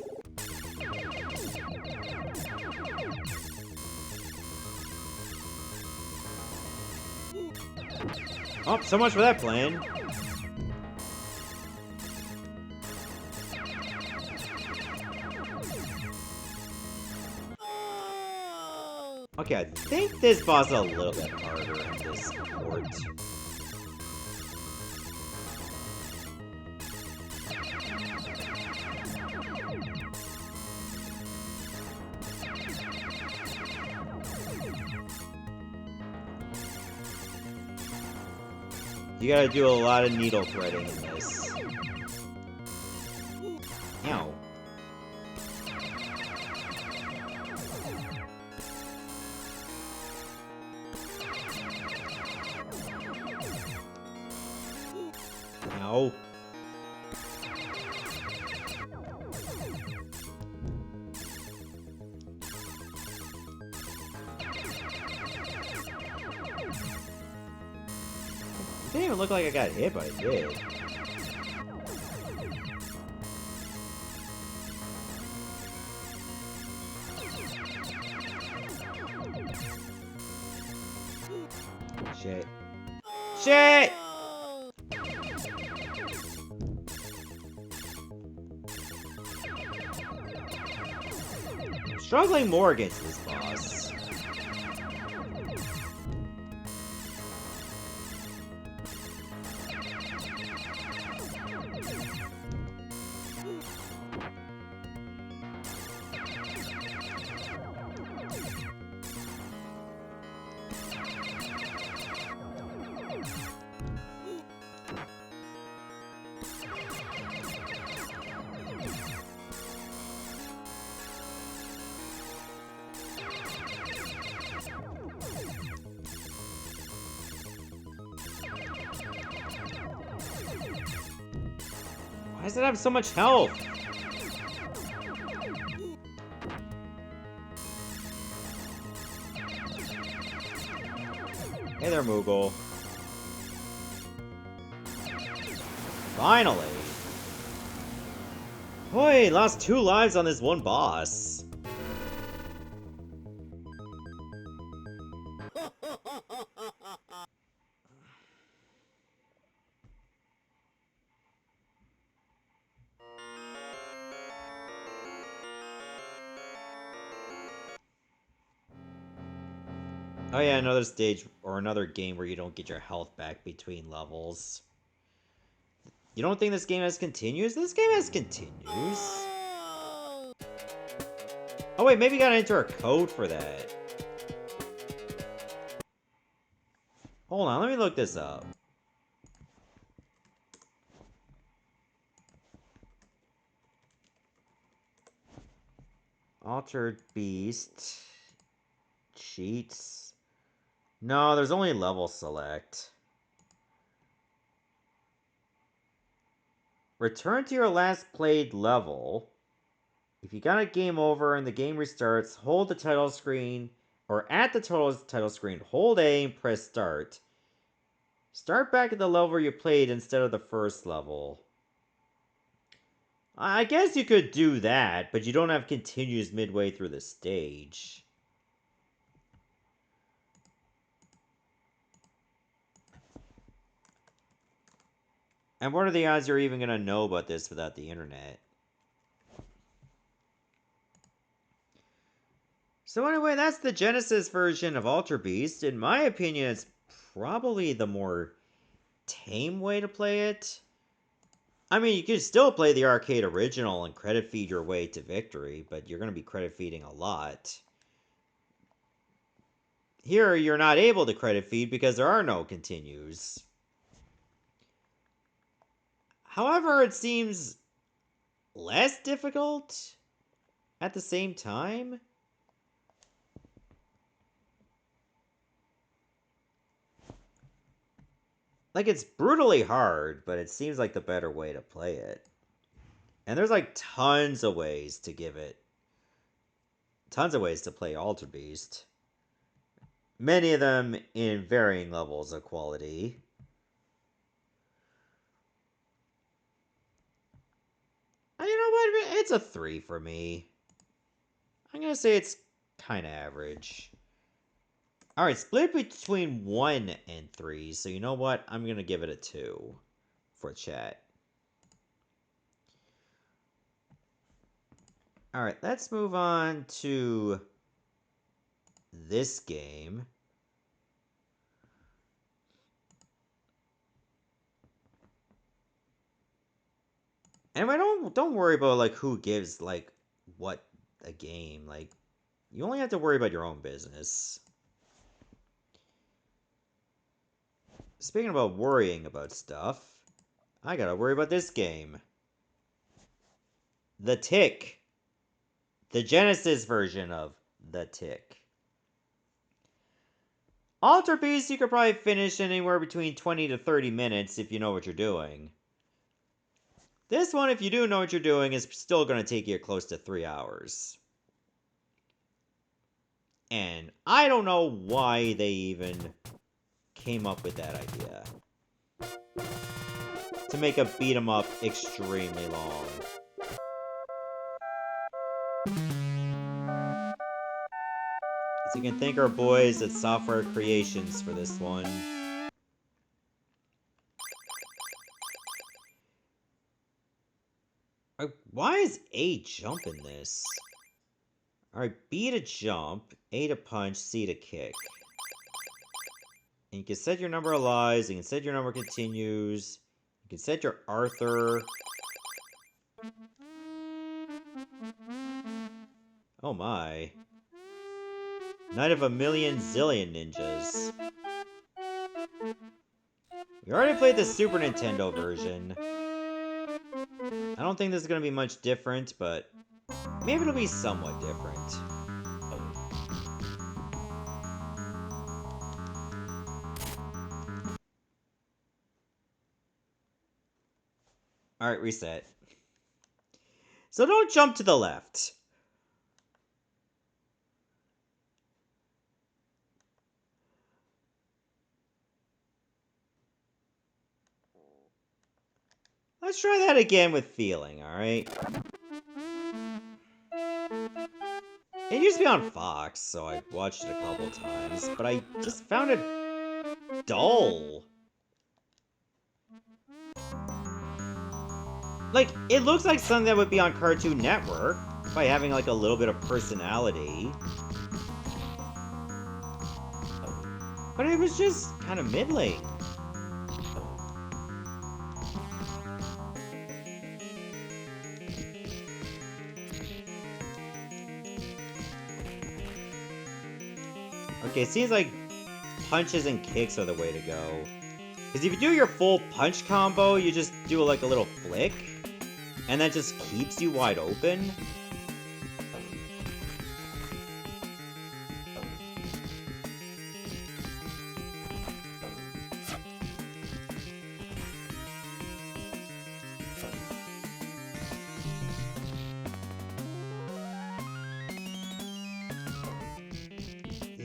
S1: Oh, so much for that plan. Okay, I think this boss is a little bit harder in this port. You gotta do a lot of needle threading in this. Ow. Ow. It didn't even look like I got hit, but I did. Shit. Shit! I'm struggling more against this boss. Why does it have so much health? Hey there, Moogle. Boy, lost 2 lives on this one boss. Oh yeah, another stage or another game where you don't get your health back between levels. You don't think this game has continues? This game has continues. Oh wait, maybe you gotta enter a code for that. Hold on, let me look this up. Altered Beast. Cheats. No, there's only level select. Return to your last played level. If you got a game over and the game restarts, hold the title screen, or at the title screen, hold A and press start. Start back at the level you played instead of the first level. I guess you could do that, but you don't have continues midway through the stage. And what are the odds you're even going to know about this without the internet? So anyway, that's the Genesis version of Alter Beast. In my opinion, it's probably the more tame way to play it. I mean, you can still play the arcade original and credit feed your way to victory, but you're going to be credit feeding a lot. Here, you're not able to credit feed because there are no continues. However, it seems less difficult at the same time. Like, it's brutally hard, but it seems like the better way to play it. And there's like tons of ways to give it. Tons of ways to play Alter Beast. Many of them in varying levels of quality. You know what? It's a 3 for me. I'm going to say it's kind of average. Alright, split between 1 and 3. So you know what? I'm going to give it a 2 for chat. Alright, let's move on to this game. Anyway, don't worry about like who gives like what a game. Like, you only have to worry about your own business. Speaking about worrying about stuff, I gotta worry about this game. The Tick. The Genesis version of The Tick. Alter Beast you could probably finish anywhere between 20 to 30 minutes if you know what you're doing. This one, if you do know what you're doing, is still going to take you close to 3 hours. And I don't know why they even came up with that idea. To make a beat 'em up extremely long. So you can thank our boys at Software Creations for this one. Why is A jump in this? Alright, B to jump, A to punch, C to kick. And you can set your number of lives, you can set your number of continues, you can set your Arthur. Oh my. Night of a million zillion ninjas. We already played the Super Nintendo version. I don't think this is going to be much different, but maybe it'll be somewhat different. Alright, reset. So don't jump to the left. Let's try that again with feeling, alright? It used to be on Fox, so I watched it a couple times, but I just found it dull. Like, it looks like something that would be on Cartoon Network by having like a little bit of personality. But it was just kind of middling. Okay, it seems like punches and kicks are the way to go. Because if you do your full punch combo, you just do like a little flick, and that just keeps you wide open.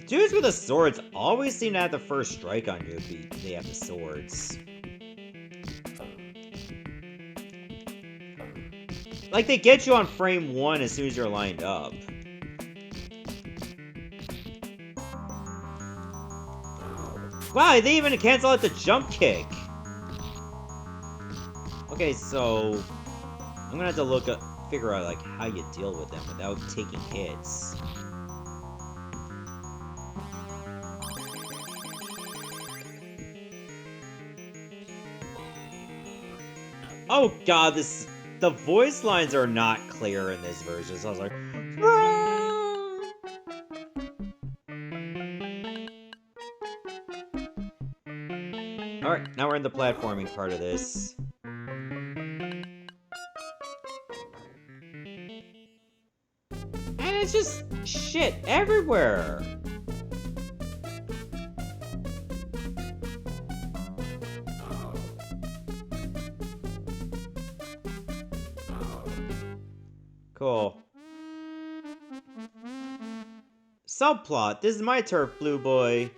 S1: Dudes with the swords always seem to have the first strike on you if they have the swords. Like, they get you on frame 1 as soon as you're lined up. Wow, they even cancel out the jump kick! Okay, so... I'm gonna have to figure out, like, how you deal with them without taking hits. Oh god, the voice lines are not clear in this version, so I was like... Alright, now we're in the platforming part of this. And it's just shit everywhere! Cool. Subplot. This is my turf, blue boy.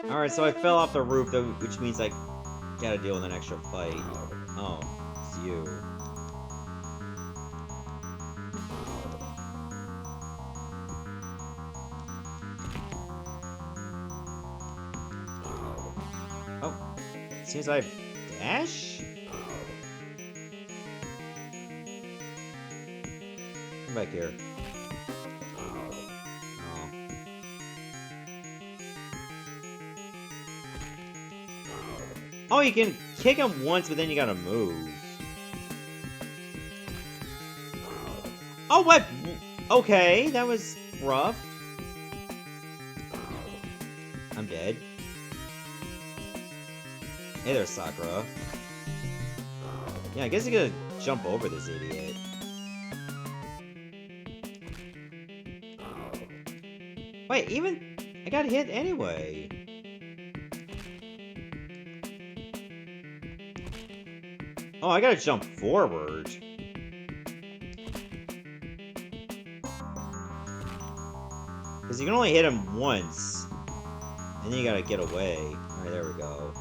S1: Alright, so I fell off the roof, which means I gotta deal with an extra fight. Oh, it's you. Oh, seems I dash? Come back here. Oh, you can kick him once, but then you gotta move. Oh, what? Okay, that was rough. I'm dead. Hey there, Sakura. Yeah, I guess you gotta jump over this idiot. Wait, I got hit anyway. Oh, I gotta jump forward. Because you can only hit him once. And then you gotta get away. Alright, there we go.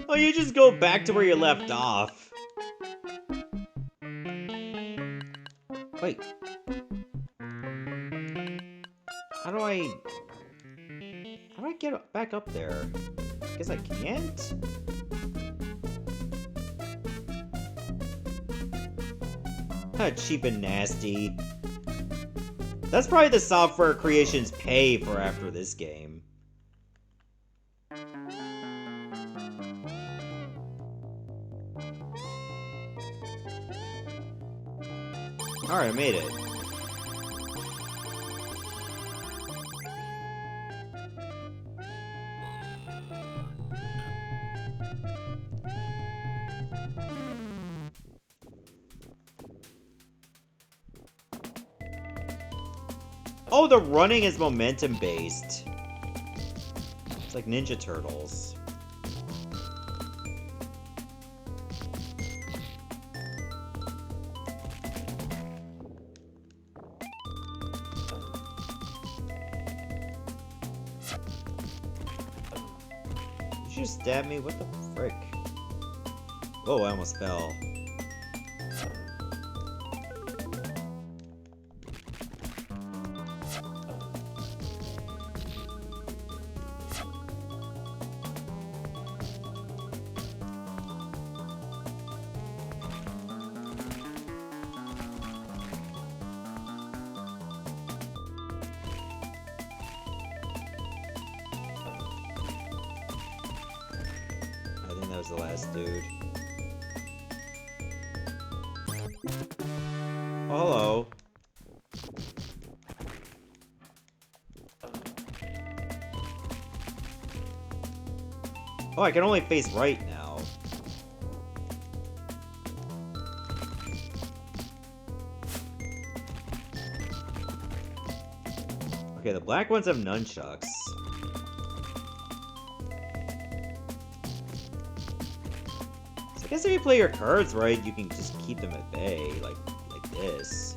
S1: Oh, you just go back to where you left off. Wait. How do I get back up there? Guess I can't? Cheap and nasty. That's probably the software creations pay for after this game. Alright, I made it. Oh, the running is momentum based. It's like Ninja Turtles. you just stab me? What the frick? Oh, I almost fell. I think that was the last dude. Oh, hello. Oh, I can only face right now. Okay, the black ones have nunchucks. So I guess if you play your cards right, you can just keep them at bay, like this.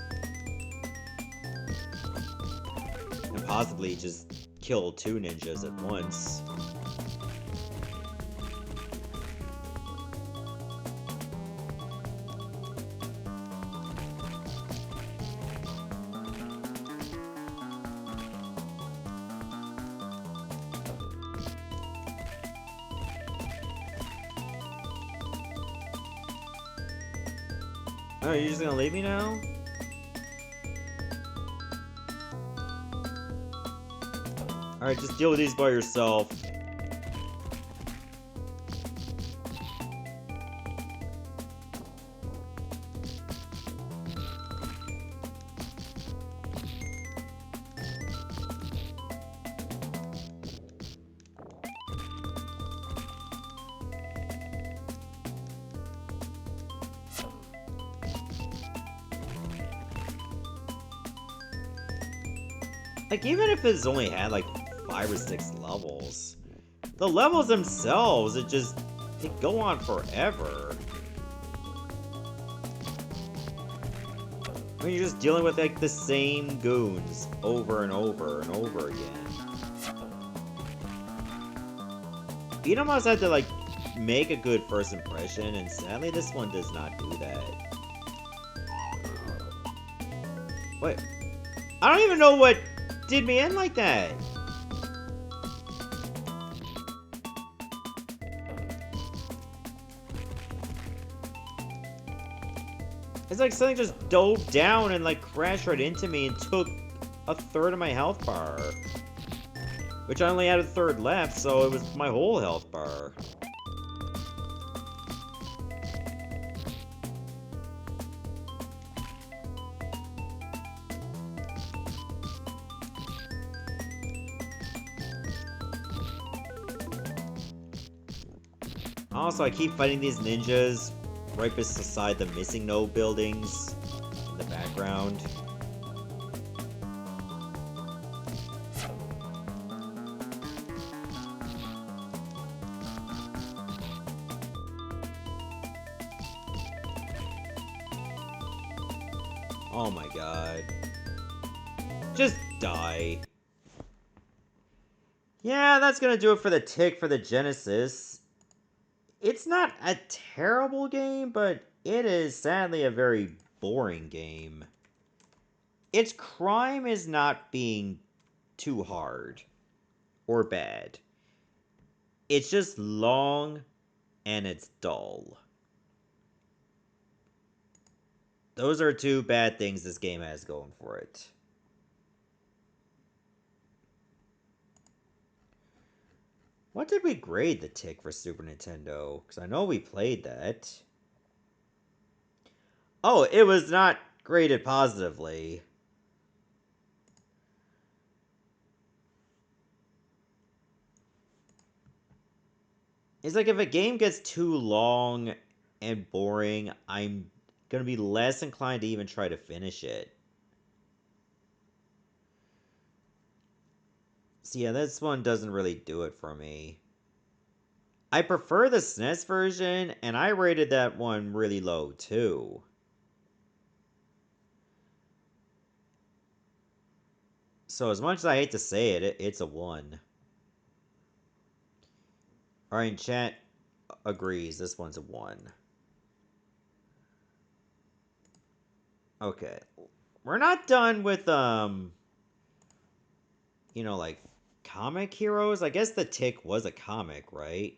S1: And possibly just kill 2 ninjas at once. Oh, you're just gonna leave me now? Alright, just deal with these by yourself. Like, even if it's only had, like, 5 or 6 levels, the levels themselves, they go on forever. I mean, you're just dealing with, like, the same goons over and over and over again. You'd almost have to, like, make a good first impression, and sadly, this one does not do that. Wait. I don't even know what did me in like that. It's like something just dove down and like crashed right into me and took 1/3 of my health bar. Which I only had 1/3 left, so it was my whole health bar. Also, I keep fighting these ninjas right beside the missing node buildings in the background. Oh my god. Just die. Yeah, that's gonna do it for the Tick for the Genesis. It's not a terrible game, but it is sadly a very boring game. Its crime is not being too hard or bad. It's just long and it's dull. Those are 2 bad things this game has going for it. What did we grade the Tick for Super Nintendo? Because I know we played that. Oh, it was not graded positively. It's like if a game gets too long and boring, I'm gonna be less inclined to even try to finish it. So yeah, this one doesn't really do it for me. I prefer the SNES version, and I rated that one really low too. So as much as I hate to say it, it's a 1. Alright, chat agrees. This one's a 1. Okay. We're not done with, you know, like, comic heroes. I guess the Tick was a comic, right?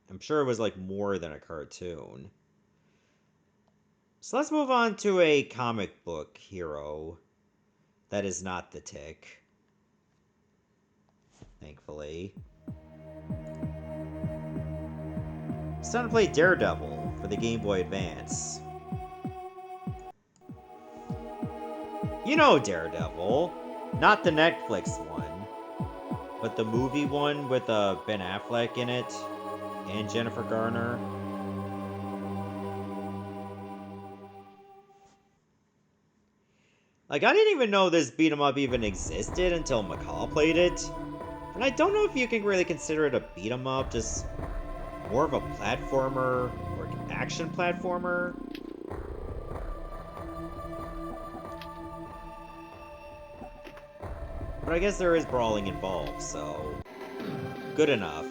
S1: I'm sure it was, like, more than a cartoon. So let's move on to a comic book hero that is not the Tick. Thankfully. It's time to play Daredevil for the Game Boy Advance. You know Daredevil. Not the Netflix one, but the movie one with Ben Affleck in it and Jennifer Garner. Like, I didn't even know this beat 'em up even existed until McCall played it. And I don't know if you can really consider it a beat 'em up, just more of a platformer or action platformer. But I guess there is brawling involved, so good enough.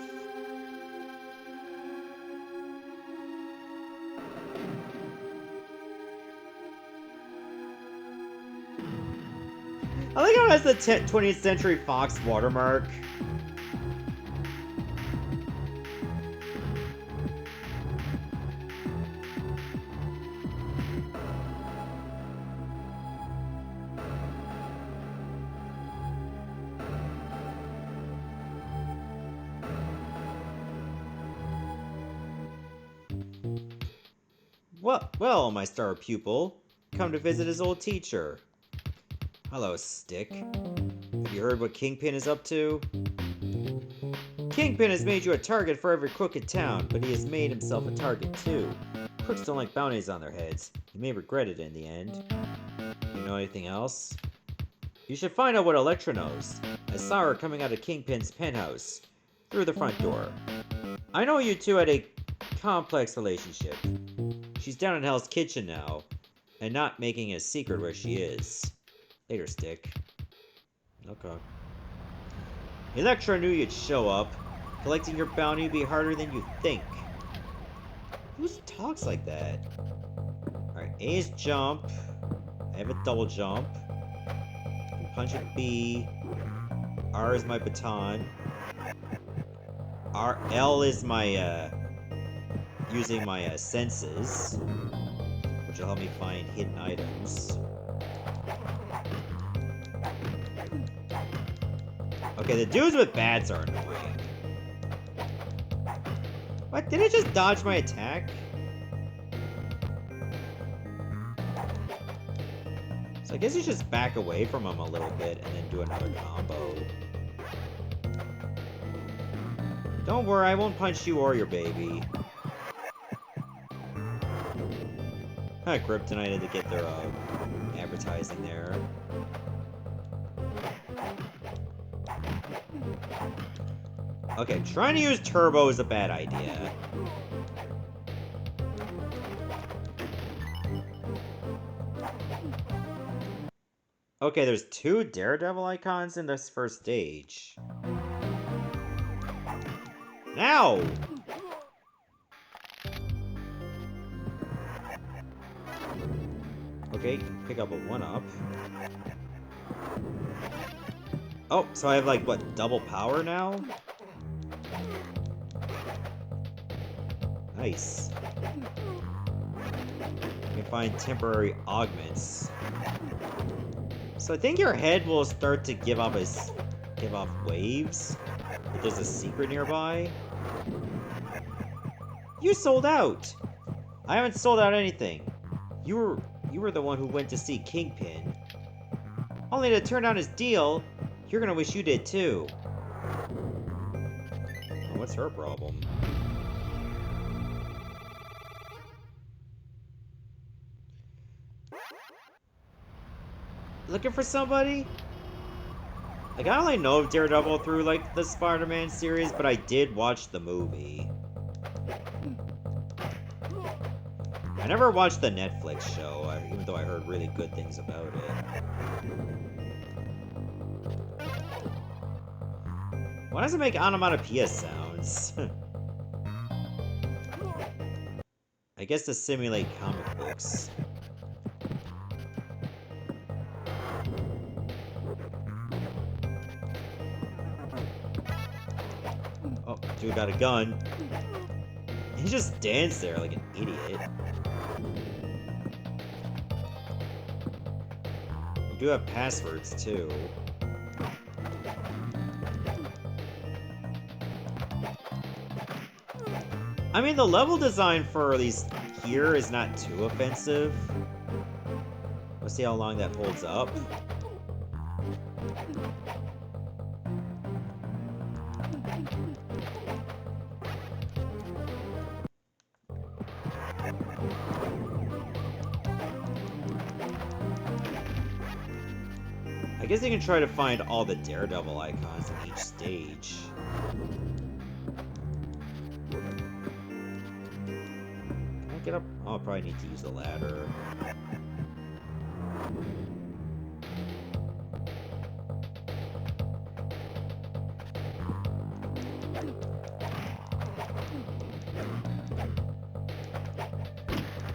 S1: I like how it has the 20th Century Fox watermark. Well, my star pupil, come to visit his old teacher. Hello, Stick. Have you heard what Kingpin is up to? Kingpin has made you a target for every crook in town, but he has made himself a target too. Crooks don't like bounties on their heads. You may regret it in the end. You know anything else? You should find out what Elektra knows. I saw her coming out of Kingpin's penthouse, through the front door. I know you two had a complex relationship. She's down in Hell's Kitchen now, and not making a secret where she is. Later, Stick. Okay. Elektra knew you'd show up. Collecting your bounty would be harder than you think. Who talks like that? Alright, A is jump. I have a double jump. Punch at B. R is my baton. L is my, using my, senses. Which will help me find hidden items. Okay, the dudes with bats are annoying. What? Did it just dodge my attack? So I guess you just back away from him a little bit and then do another combo. Don't worry, I won't punch you or your baby. Kryptonite had to get their advertising there. Okay, trying to use turbo is a bad idea. Okay, there's 2 Daredevil icons in this first stage. Now! Okay, pick up a 1-up. Oh, so I have like, what, double power now? Nice. You can find temporary augments. So I think your head will start to give off waves. If there's a secret nearby. You sold out! I haven't sold out anything. You were the one who went to see Kingpin. Only to turn down his deal, you're gonna wish you did too. Oh, what's her problem? Looking for somebody? Like, I only know of Daredevil through, like, the Spider-Man series, but I did watch the movie. I never watched the Netflix show, even though I heard really good things about it. Why does it make onomatopoeia sounds? guess to simulate comic books. Oh, dude got a gun. He just stands there like an idiot. You do have passwords, too. I mean, the level design for these here is not too offensive. Let's see how long that holds up. I guess you can try to find all the Daredevil icons in each stage. Can I get up? Oh, I'll probably need to use the ladder.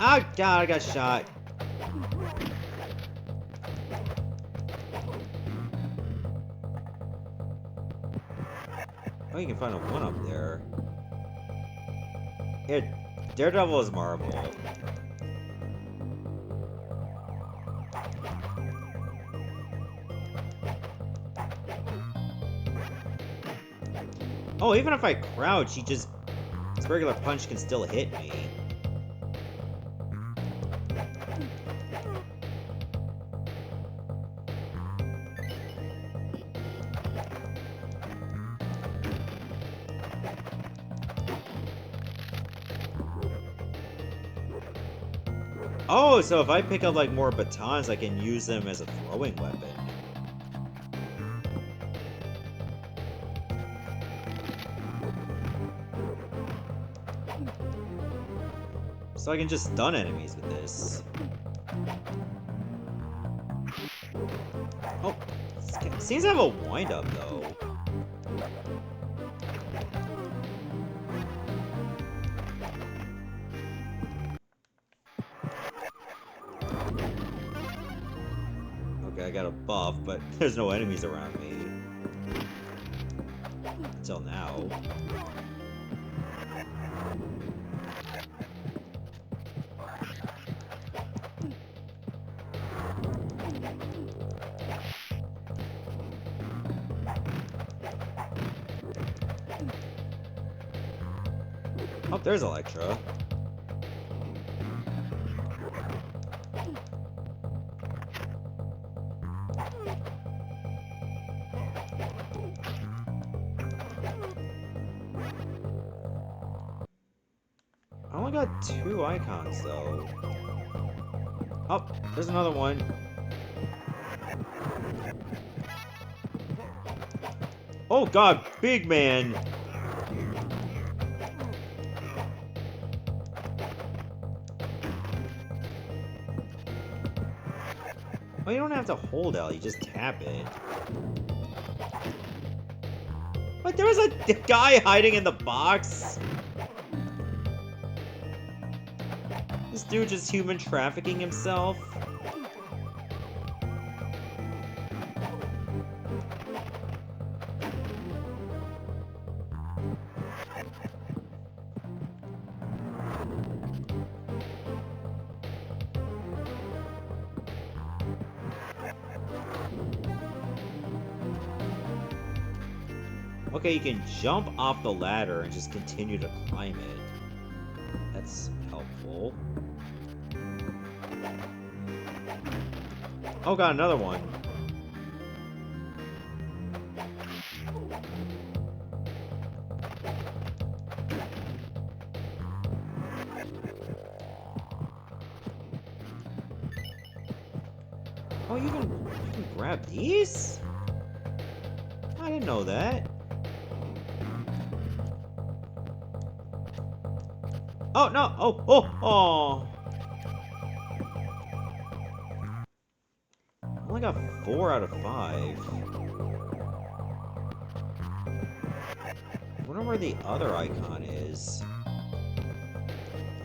S1: Oh god, I got shot. Oh, you can find a one up there. Here, Daredevil is marble. Oh, even if I crouch, his regular punch can still hit me. Oh, so if I pick up, like, more batons, I can use them as a throwing weapon. So I can just stun enemies with this. Oh, it seems to have a wind-up, though. Okay, I got a buff, but there's no enemies around me. Until now. Oh, there's Electra. I only got 2 icons, though. Oh, there's another one. Oh god, big man! Oh, you don't have to hold L, you just tap it. What, there was a guy hiding in the box? This dude just human trafficking himself? Okay, you can jump off the ladder and just continue to climb it. That's helpful. Oh, got another one. Oh, you can grab these? I didn't know that. Oh, no! Oh! I only got 4 out of 5. I wonder where the other icon is.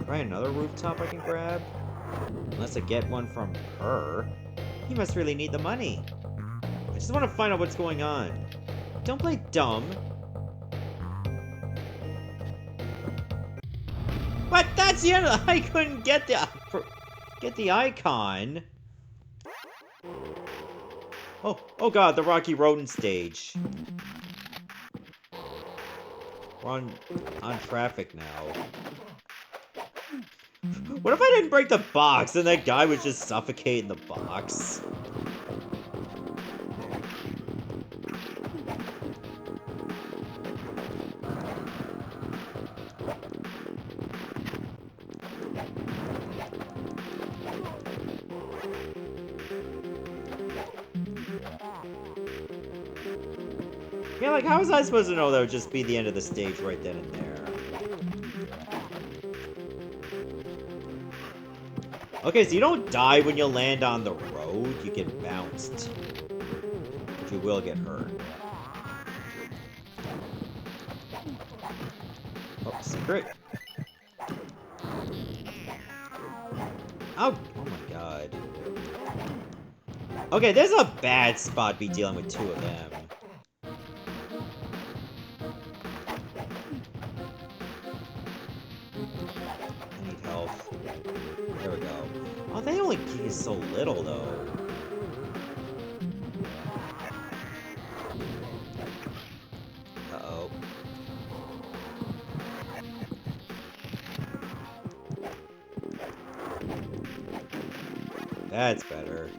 S1: Right, another rooftop I can grab? Unless I get one from her. He must really need the money. I just want to find out what's going on. Don't play dumb. But that's the end. I couldn't get the icon. Oh god, the Rocky Rodent stage. We're on traffic now. What if I didn't break the box and that guy was just suffocating the box? Yeah, like, how was I supposed to know that would just be the end of the stage right then and there? Okay, so you don't die when you land on the road, you get bounced. But you will get hurt. Oh, secret. Oh my god. Okay, there's a bad spot be dealing with two of them. I need health. There we go. Oh, they only give you so little, though. Uh-oh. That's better.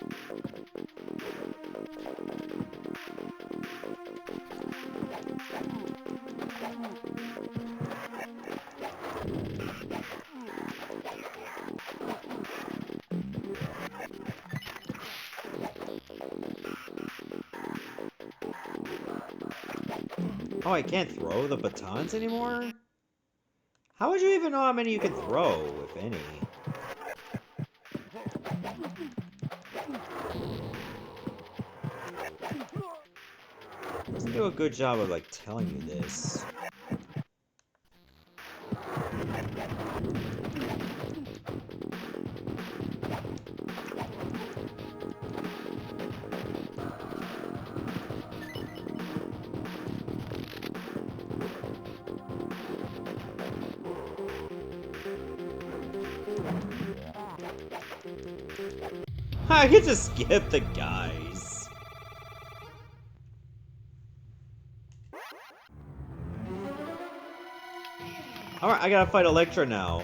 S1: Oh, I can't throw the batons anymore? How would you even know how many you can throw, if any? Doesn't do a good job of, like, telling you this. I can just skip the guys. Alright, I gotta fight Electra now.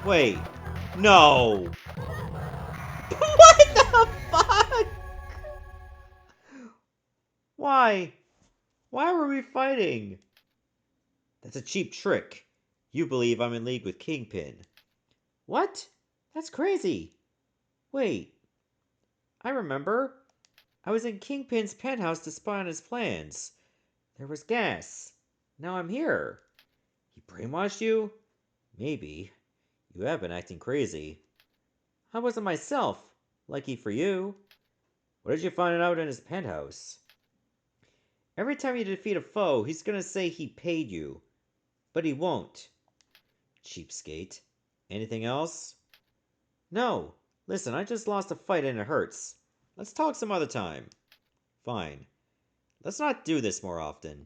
S1: Wait. No! What the fuck? Why? Why were we fighting? That's a cheap trick. You believe I'm in league with Kingpin. What? That's crazy. Wait. I remember. I was in Kingpin's penthouse to spy on his plans. There was gas. Now I'm here. He brainwashed you? Maybe. You have been acting crazy. I wasn't myself. Lucky for you. What did you find out in his penthouse? Every time you defeat a foe, he's gonna say he paid you. But he won't. Cheapskate. Anything else? No. Listen, I just lost a fight and it hurts. Let's talk some other time. Fine. Let's not do this more often.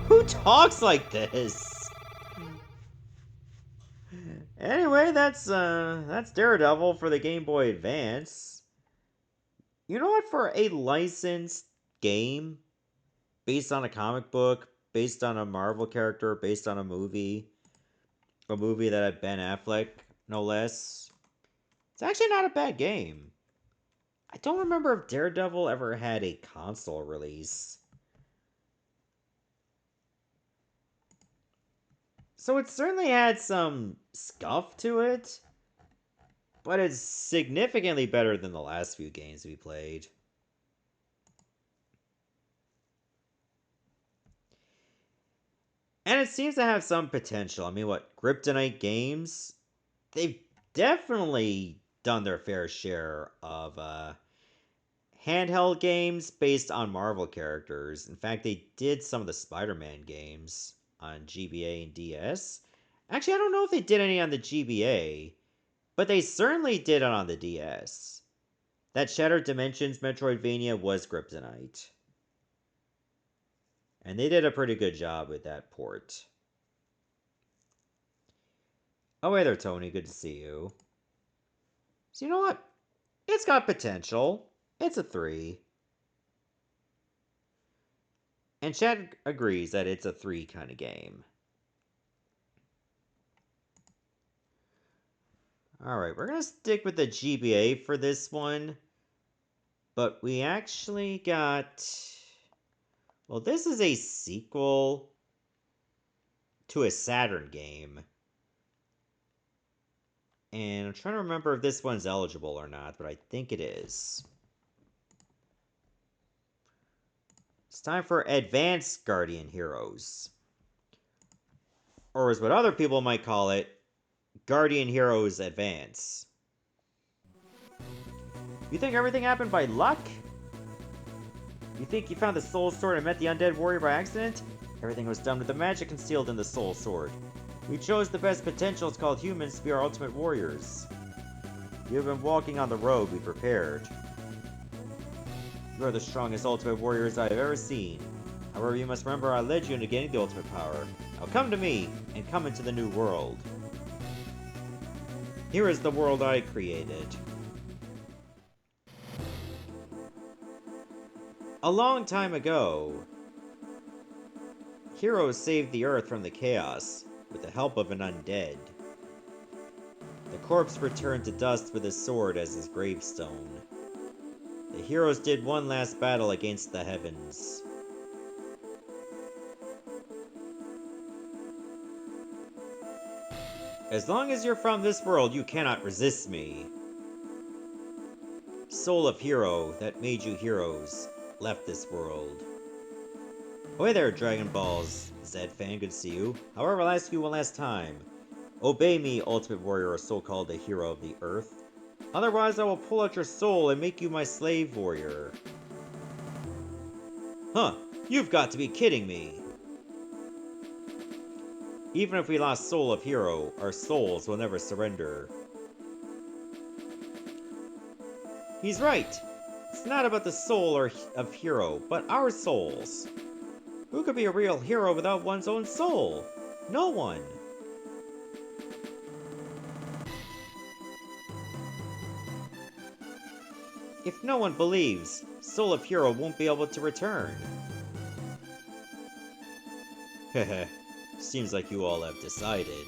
S1: Who talks like this? Anyway, that's Daredevil for the Game Boy Advance. You know what? For a licensed game, based on a comic book, based on a Marvel character, based on a movie that had Ben Affleck, no less, it's actually not a bad game. I don't remember if Daredevil ever had a console release. So it certainly had some scuff to it, but it's significantly better than the last few games we played. And it seems to have some potential. I mean, what, Kryptonite Games? They've definitely done their fair share of handheld games based on Marvel characters. In fact, they did some of the Spider-Man games on GBA and DS. Actually, I don't know if they did any on the GBA, but they certainly did it on the DS. That Shattered Dimensions Metroidvania was Kryptonite. And they did a pretty good job with that port. Oh, hey there, Tony. Good to see you. So you know what? It's got potential. It's a 3. And Chad agrees that it's a 3 kind of game. Alright, we're going to stick with the GBA for this one. But we actually got... Well, this is a sequel to a Saturn game. And I'm trying to remember if this one's eligible or not, but I think it is. It's time for Advanced Guardian Heroes. Or as what other people might call it, Guardian Heroes Advance. You think everything happened by luck? You think you found the Soul Sword and met the Undead Warrior by accident? Everything was done with the magic concealed in the Soul Sword. We chose the best potentials called humans to be our ultimate warriors. You have been walking on the road we prepared. You are the strongest ultimate warriors I have ever seen. However, you must remember I led you into gaining the ultimate power. Now come to me, and come into the new world. Here is the world I created. A long time ago, heroes saved the Earth from the chaos with the help of an undead. The corpse returned to dust with his sword as his gravestone. The heroes did one last battle against the heavens. As long as you're from this world, you cannot resist me. Soul of hero that made you heroes left this world. Oh, hey there, Dragon Balls Z fan, good to see you. However, I'll ask you one last time. Obey me, Ultimate Warrior, or so-called the hero of the Earth. Otherwise, I will pull out your soul and make you my slave warrior. Huh, you've got to be kidding me. Even if we lost Soul of Hero, our souls will never surrender. He's right. It's not about the soul of hero, but our souls. Who could be a real hero without one's own soul? No one. If no one believes, Soul of Hero won't be able to return. Heh. Seems like you all have decided.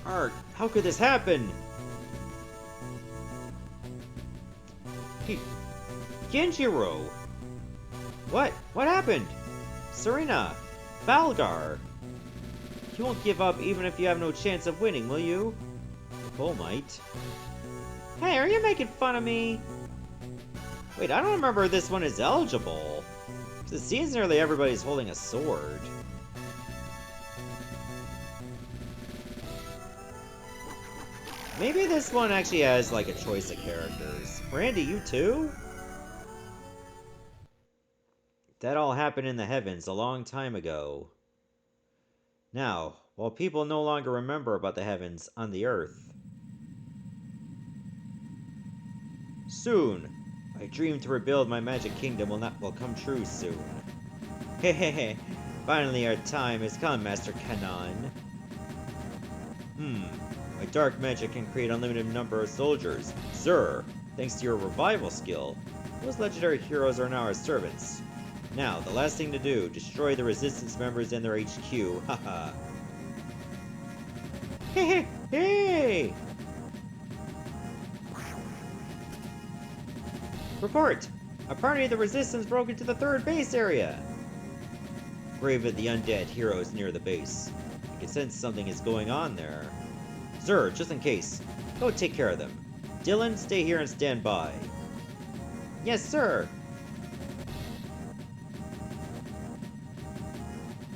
S1: Art, how could this happen? Genjiro! What? What happened? Serena! Valgar! You won't give up even if you have no chance of winning, will you? Cole might. Hey, are you making fun of me? Wait, I don't remember if this one is eligible. It seems nearly everybody's holding a sword. Maybe this one actually has, like, a choice of characters. Randy, you too? That all happened in the heavens a long time ago. Now, while people no longer remember about the heavens on the earth. Soon, my dream to rebuild my magic kingdom will come true soon. Hehehe, finally our time has come, Master Kanon. My dark magic can create unlimited number of soldiers. Sir, thanks to your revival skill, those legendary heroes are now our servants. Now, the last thing to do, destroy the Resistance members and their HQ. Haha. Hey, hey! Report! A party of the Resistance broke into the 3rd base area! Brave of the undead heroes near the base. I can sense something is going on there. Sir, just in case, go take care of them. Dylan, stay here and stand by. Yes, sir!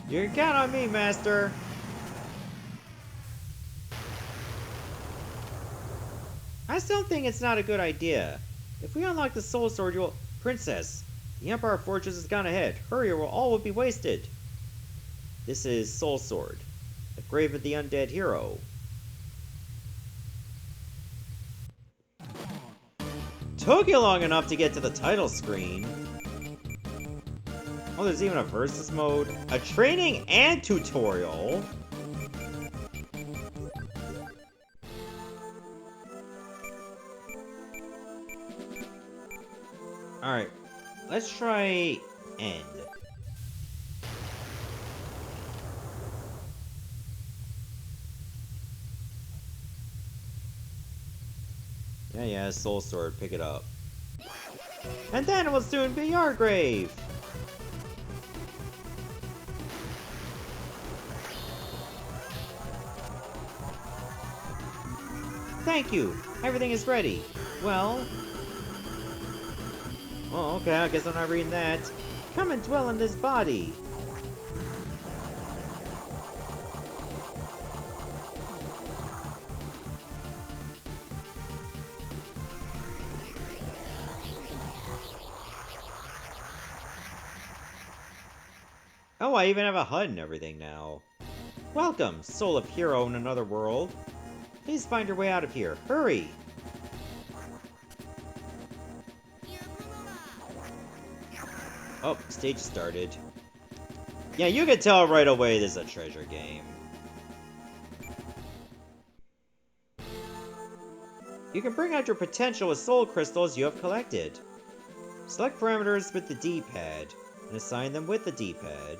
S1: You can count on me, Master! I still think it's not a good idea. If we unlock the Soul Sword, you'll... Princess, the Empire Fortress has gone ahead. Hurry or all will be wasted. This is Soul Sword, the grave of the undead hero. Took you long enough to get to the title screen. Oh, there's even a versus mode, a training and tutorial. Alright, let's try end. Yeah, Soul Sword, pick it up. And then it will soon be your grave! Thank you! Everything is ready. Well... Oh, okay, I guess I'm not reading that. Come and dwell in this body! Oh, I even have a HUD and everything now. Welcome, soul of hero in another world. Please find your way out of here. Hurry! Oh, stage started. Yeah, you can tell right away this is a treasure game. You can bring out your potential with soul crystals you have collected. Select parameters with the D-pad, and assign them with the D-pad.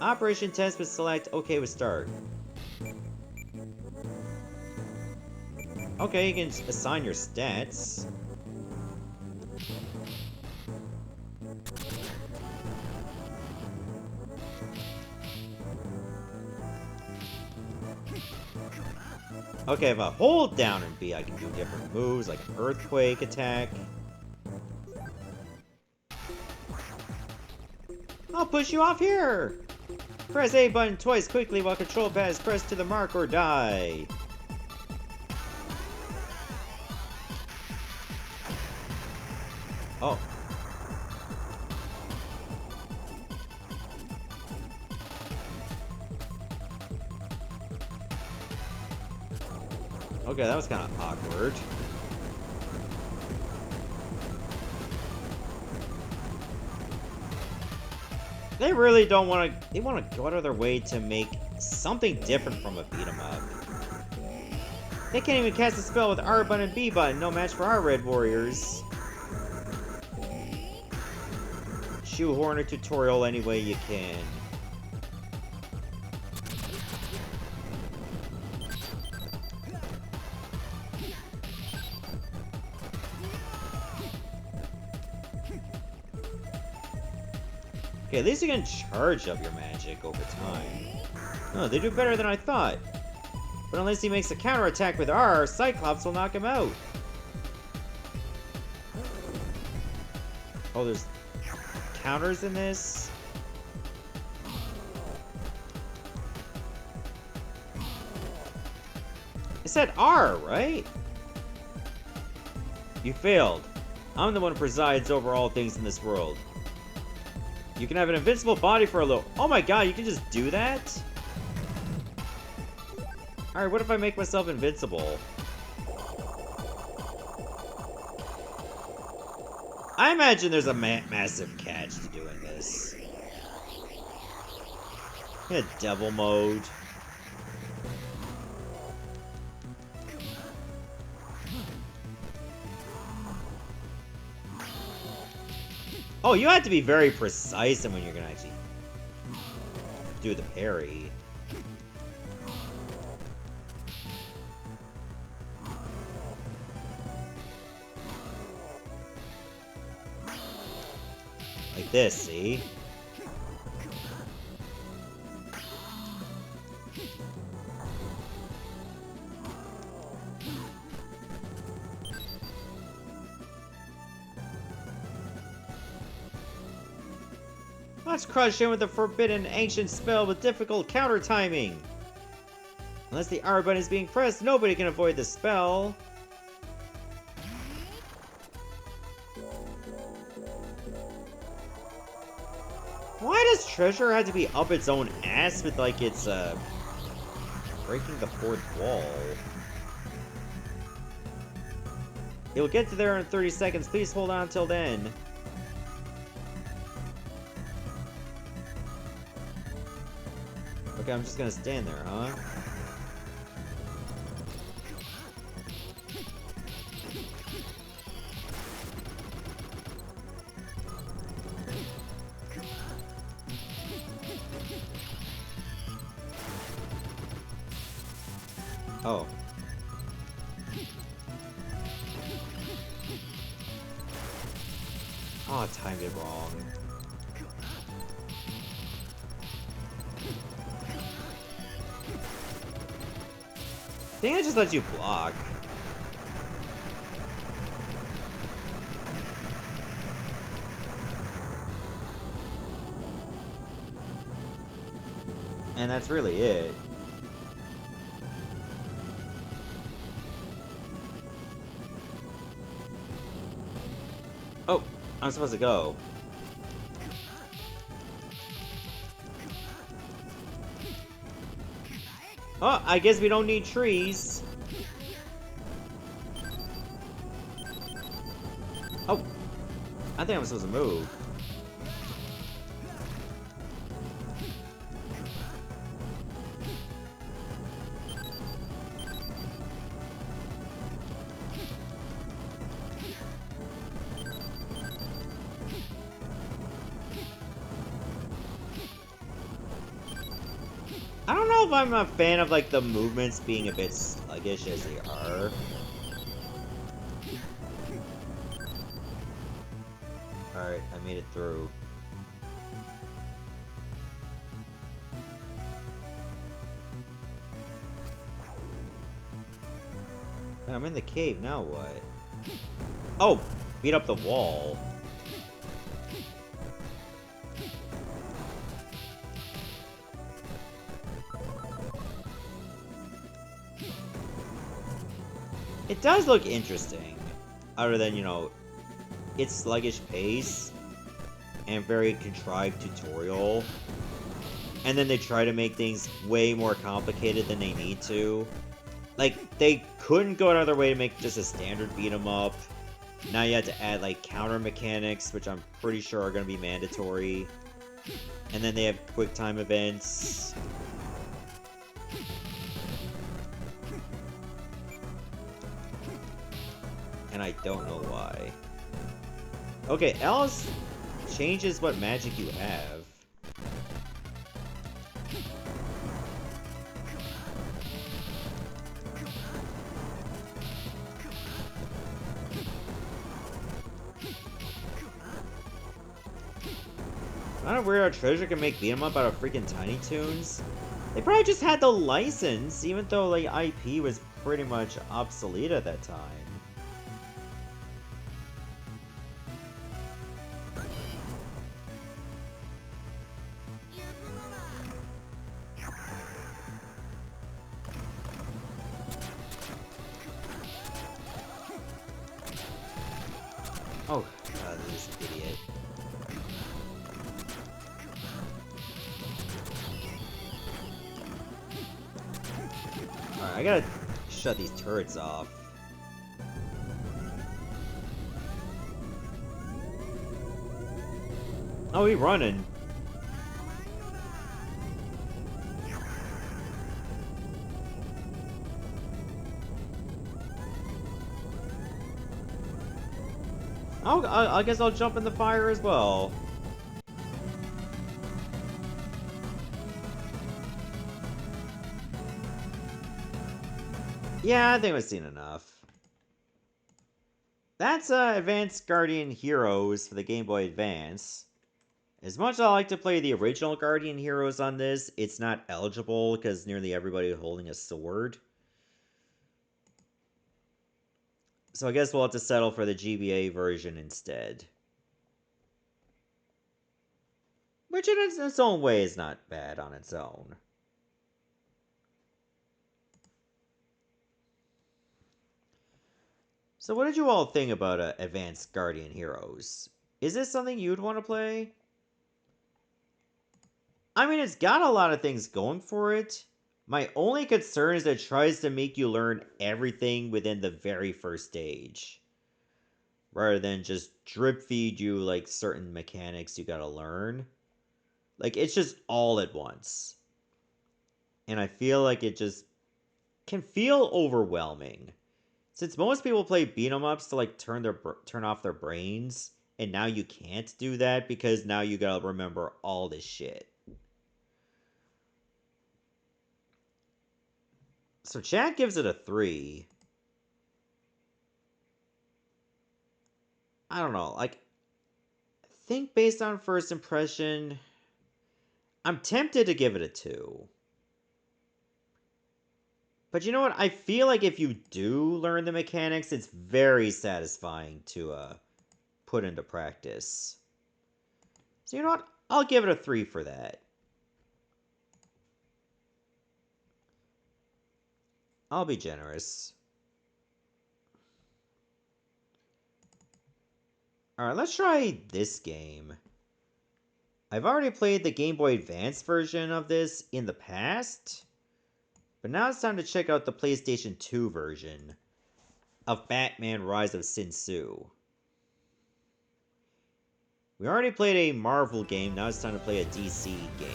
S1: Operation test with select OK with start. Okay, you can assign your stats. Okay, if I hold down and B, I can do different moves, like an earthquake attack. I'll push you off here! Press A button twice quickly while control pad is pressed to the mark or die. Oh. Okay, that was kind of awkward. They really don't want to... They want to go out of their way to make something different from a beat-em-up. They can't even cast a spell with R button and B button. No match for our Red Warriors. Shoehorn a tutorial any way you can. Okay, at least you can charge up your magic over time. Oh, they do better than I thought. But unless he makes a counterattack with R, Cyclops will knock him out. Oh, there's counters in this? It said R, right? You failed. I'm the one who presides over all things in this world. You can have an invincible body for a little... Oh my god, you can just do that? Alright, what if I make myself invincible? I imagine there's a massive catch to doing this. Yeah, devil mode. Oh, you have to be very precise in when you're gonna actually do the parry. Like this, see? Let's crush him with a forbidden ancient spell with difficult counter timing. Unless the R button is being pressed, nobody can avoid the spell. Why does treasure have to be up its own ass with like it's breaking the fourth wall? You'll get to there in 30 seconds. Please hold on till then. Okay, I'm just gonna stand there, huh? Oh. Oh, I timed it wrong. I think I just let you block. And that's really it. Oh, I'm supposed to go. Oh, I guess we don't need trees. Oh, I think I'm supposed to move. I don't know if I'm a fan of, like, the movements being a bit sluggish as they are. Alright, I made it through. I'm in the cave, now what? Oh! Beat up the wall. It does look interesting, other than, you know, its sluggish pace and very contrived tutorial. And then they try to make things way more complicated than they need to. Like, they couldn't go another way to make just a standard beat 'em up. Now you have to add, like, counter mechanics, which I'm pretty sure are going to be mandatory. And then they have quick time events. And I don't know why. Okay, Alice changes what magic you have. Kind of weird how Treasure can make beat 'em up out of freaking Tiny Toons. They probably just had the license, even though like IP was pretty much obsolete at that time. Oh, God, this idiot. Alright, I gotta shut these turrets off. Oh, he's running. Oh, I guess I'll jump in the fire as well. Yeah, I think we've seen enough. That's Advanced Guardian Heroes for the Game Boy Advance. As much as I like to play the original Guardian Heroes on this, it's not eligible because nearly everybody is holding a sword. So I guess we'll have to settle for the GBA version instead. Which in its own way is not bad on its own. So what did you all think about Advanced Guardian Heroes? Is this something you'd want to play? I mean, it's got a lot of things going for it. My only concern is that it tries to make you learn everything within the very first stage, rather than just drip feed you like certain mechanics you gotta learn. Like, it's just all at once. And I feel like it just can feel overwhelming. Since most people play beat 'em ups to like turn off their brains, and now you can't do that because now you gotta remember all this shit. So chat gives it a 3. I don't know, like, I think based on first impression, I'm tempted to give it a 2. But you know what? I feel like if you do learn the mechanics, it's very satisfying to put into practice. So you know what? I'll give it a 3 for that. I'll be generous. Alright, let's try this game. I've already played the Game Boy Advance version of this in the past, but now it's time to check out the PlayStation 2 version of Batman Rise of Sin Tzu. We already played a Marvel game, now it's time to play a DC game.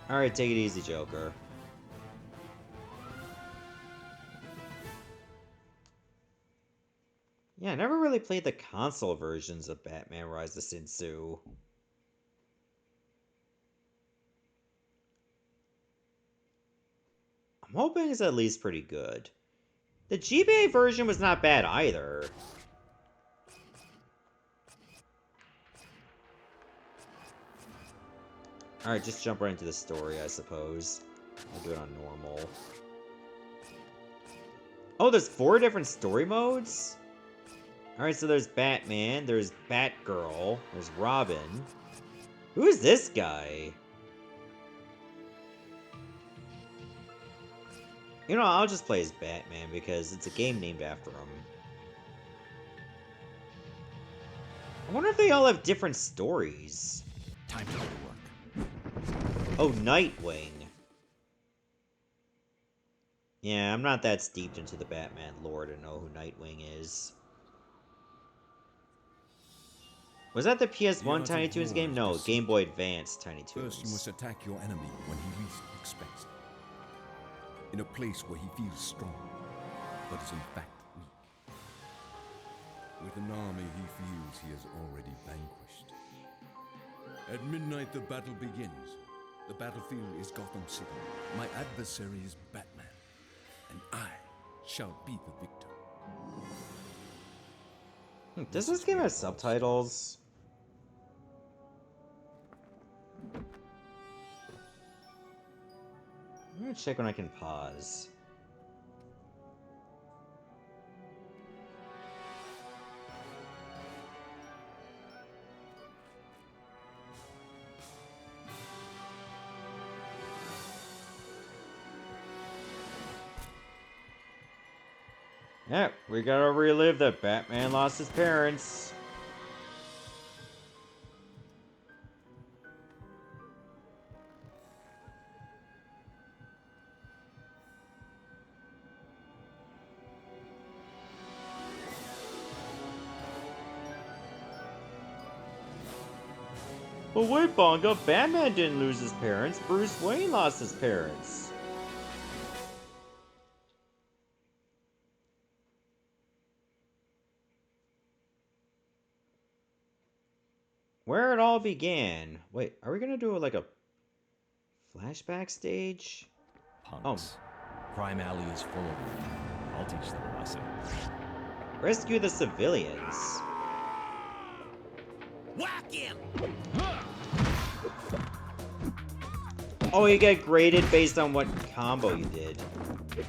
S1: Alright, take it easy, Joker. Yeah, I never really played the console versions of Batman Rise of Sin Tzu. I'm hoping it's at least pretty good. The GBA version was not bad either. Alright, just jump right into the story, I suppose. I'll do it on normal. Oh, there's 4 different story modes? Alright, so there's Batman, there's Batgirl, there's Robin. Who is this guy? You know, I'll just play as Batman because it's a game named after him. I wonder if they all have different stories.
S4: Time to go to work.
S1: Oh, Nightwing. Yeah, I'm not that steeped into the Batman lore to know who Nightwing is. Was that the PS1 Tiny Toons game? No, Game Boy Advance Tiny Toons.
S4: First, you must attack your enemy when he least expects it. In a place where he feels strong, but is in fact weak. With an army he feels he has already vanquished. At midnight the battle begins. The battlefield is Gotham City. My adversary is Batman, and I shall be the victor.
S1: Does this game have subtitles? I'm gonna check when I can pause. Yeah, we gotta relive that Batman lost his parents. But wait, Bongo, Batman didn't lose his parents. Bruce Wayne lost his parents. Where it all began. Wait, are we gonna do like a flashback stage?
S5: Punks. Crime Alley is full of them. I'll teach them a lesson.
S1: Rescue the civilians.
S2: Whack him!
S1: Oh, you get graded based on what combo you did.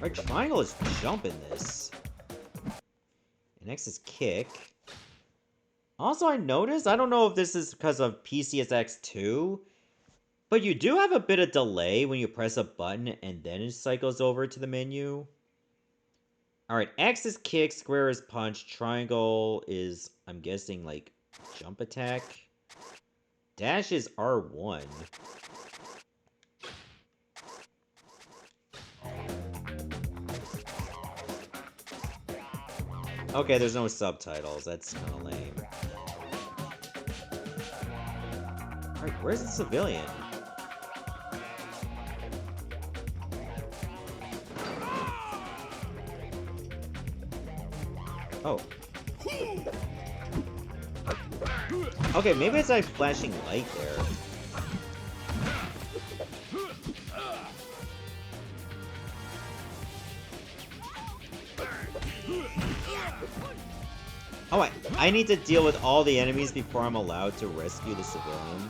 S1: Our triangle is jump in this. And X is kick. Also, I noticed, I don't know if this is because of PCSX2, but you do have a bit of delay when you press a button and then it cycles over to the menu. Alright, X is kick, square is punch, triangle is, I'm guessing, like, jump attack. Dash is R1. Okay, there's no subtitles. That's kind of lame. Alright, where's the civilian? Oh. Okay, maybe it's like flashing light there. Oh, I need to deal with all the enemies before I'm allowed to rescue the civilian.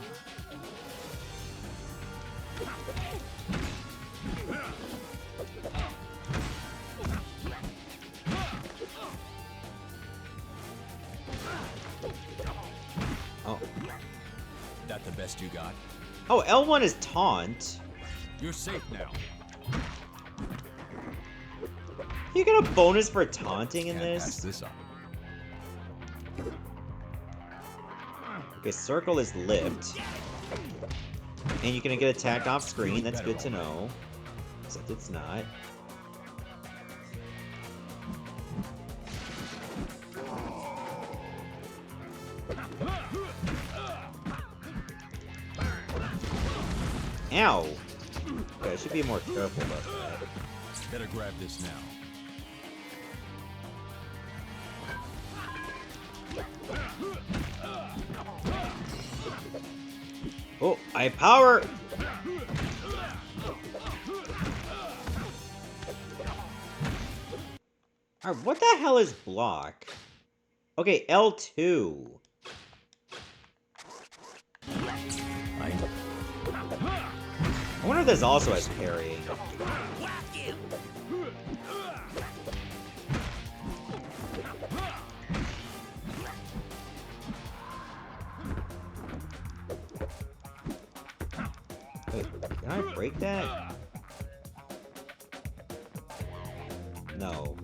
S1: Oh.
S5: That the best you got?
S1: Oh, L1 is taunt.
S5: You're safe now.
S1: You get a bonus for taunting in
S5: Can't pass
S1: this?
S5: this up.
S1: Okay, circle is lift. And you're gonna get attacked off screen, that's good to know. Except it's not. Ow! Okay, I should be more careful about that.
S5: Better grab this now.
S1: Oh, I have power! Alright, what the hell is block? Okay, L2. I wonder if this also has parrying. Wait, can I break that? No.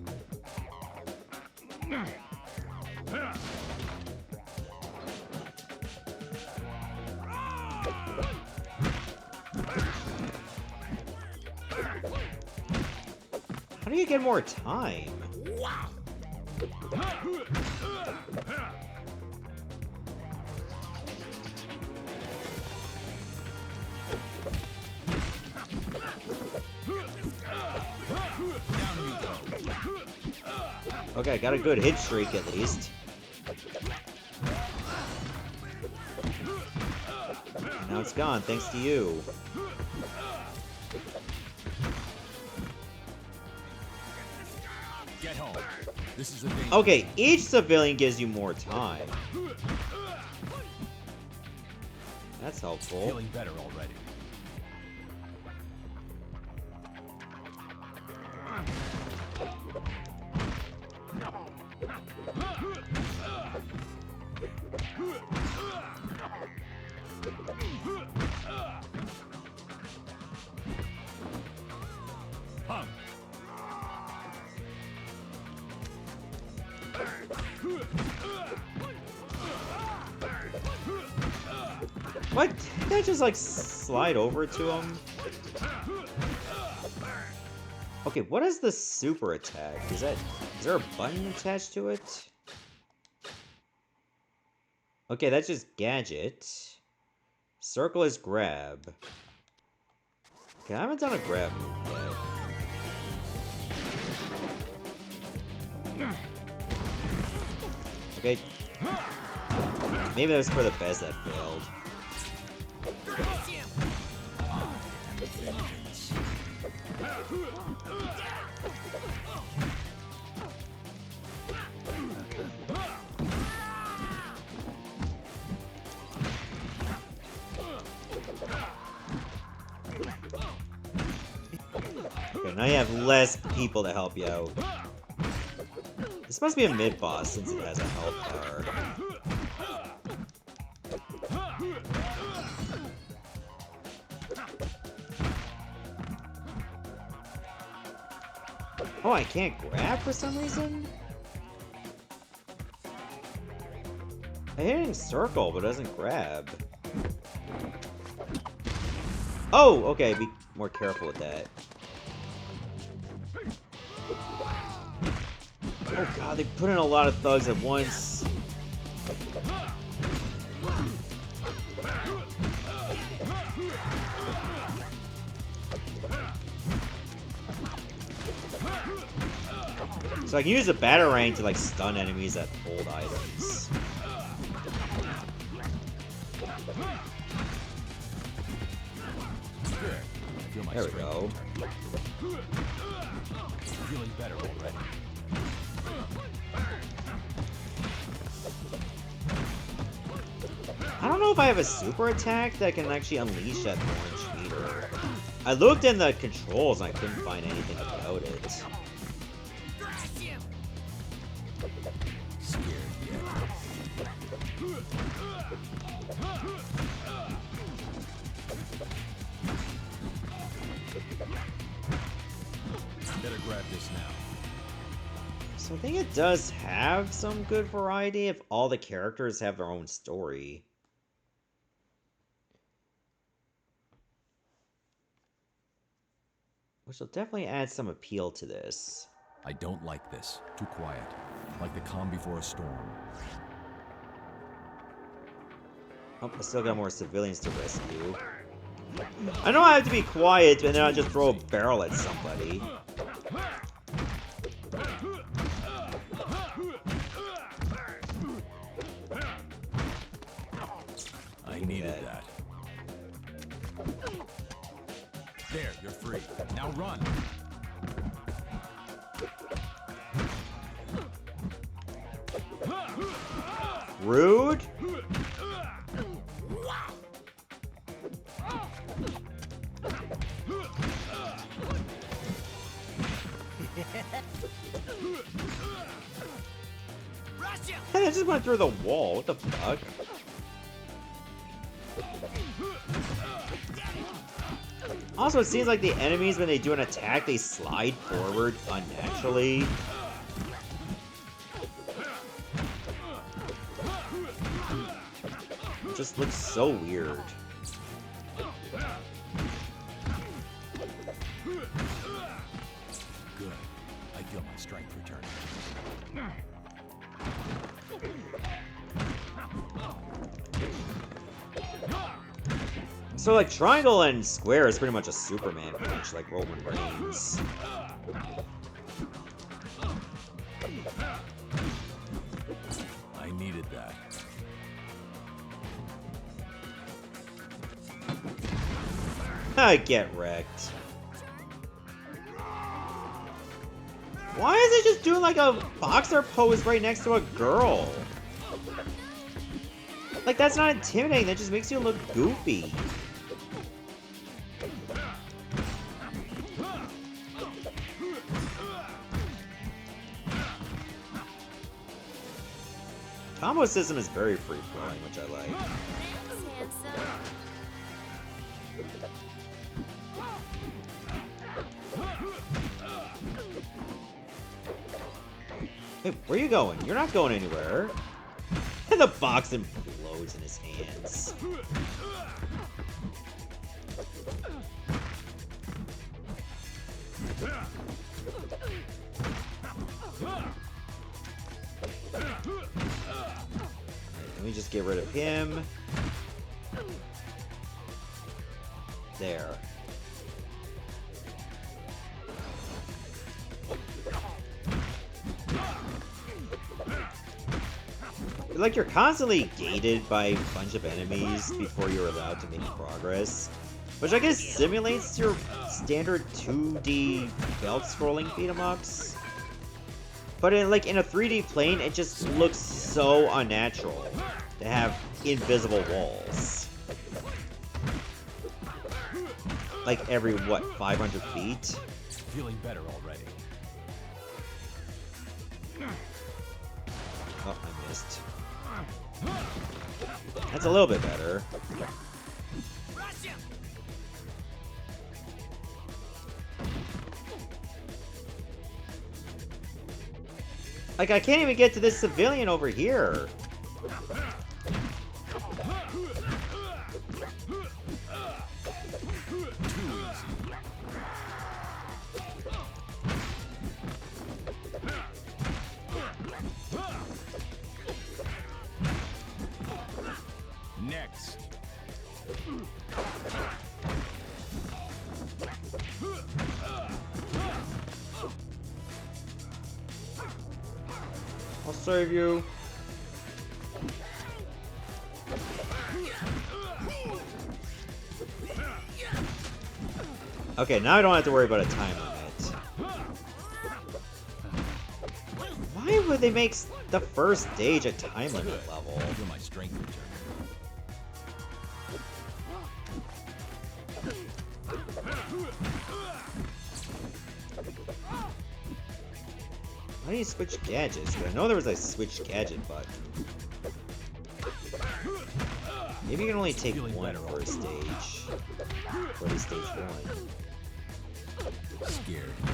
S1: How do you get more time? Okay, I got a good hit streak at least. Now it's gone, thanks to you.
S5: Get home. This is a danger.
S1: Okay, each civilian gives you more time. That's helpful.
S5: Feeling better already.
S1: What? Did I just like slide over to him? Okay, what is the super attack? Is there a button attached to it? Okay, that's just gadget. Circle is grab. Okay, I haven't done a grab move yet. Okay. Maybe that was for the best that failed. Okay, now you have less people to help you out. This must be a mid-boss since it has a health bar. Oh, I can't grab for some reason? I hit it in circle, but it doesn't grab. Oh, okay, be more careful with that. Oh god, they put in a lot of thugs at once. So I can use the Batarang to like stun enemies that hold items. There we go.
S5: Feeling better already.
S1: I don't know if I have a super attack that can actually unleash that orange meter. I looked in the controls and I couldn't find anything about it.
S5: Scared yet? Better grab this now.
S1: So I think it does have some good variety if all the characters have their own story. Which will definitely add some appeal to this.
S5: I don't like this. Too quiet. Like the calm before a storm.
S1: Oh, I still got more civilians to rescue. I know I have to be quiet, and then I'll just throw a barrel at somebody.
S5: I needed that. There, you're free. Now run.
S1: Rude? Hey, I just went through the wall. What the fuck? Also, it seems like the enemies, when they do an attack, they slide forward unnaturally. It just looks so weird.
S5: Good. I feel my strength returning.
S1: So, like, triangle and square is pretty much a Superman punch, like Roman Reigns.
S5: I needed that.
S1: I get wrecked. Why is it just doing like a boxer pose right next to a girl? Like, that's not intimidating, that just makes you look goofy. Combo system is very free-flowing, which I like. Hey, where are you going? You're not going anywhere. And the box implodes in his hands. Let me just get rid of him. There. Like, you're constantly gated by a bunch of enemies before you're allowed to make progress. Which I guess simulates your standard 2D belt-scrolling beat-em-ups. But in a 3D plane, it just looks so unnatural to have invisible walls. Like every, what, 500 feet?
S5: Feeling better already.
S1: Oh, I missed. That's a little bit better. Like, I can't even get to this civilian over here.
S5: Next.
S1: I'll save you. Okay, now I don't have to worry about a time limit. Why would they make the first stage a time limit level?
S5: Feel my strength return.
S1: Why do you switch gadgets? 'Cause I know there was a switch gadget button. Maybe you can only take one for a stage. For the stage one.
S5: Scared yet.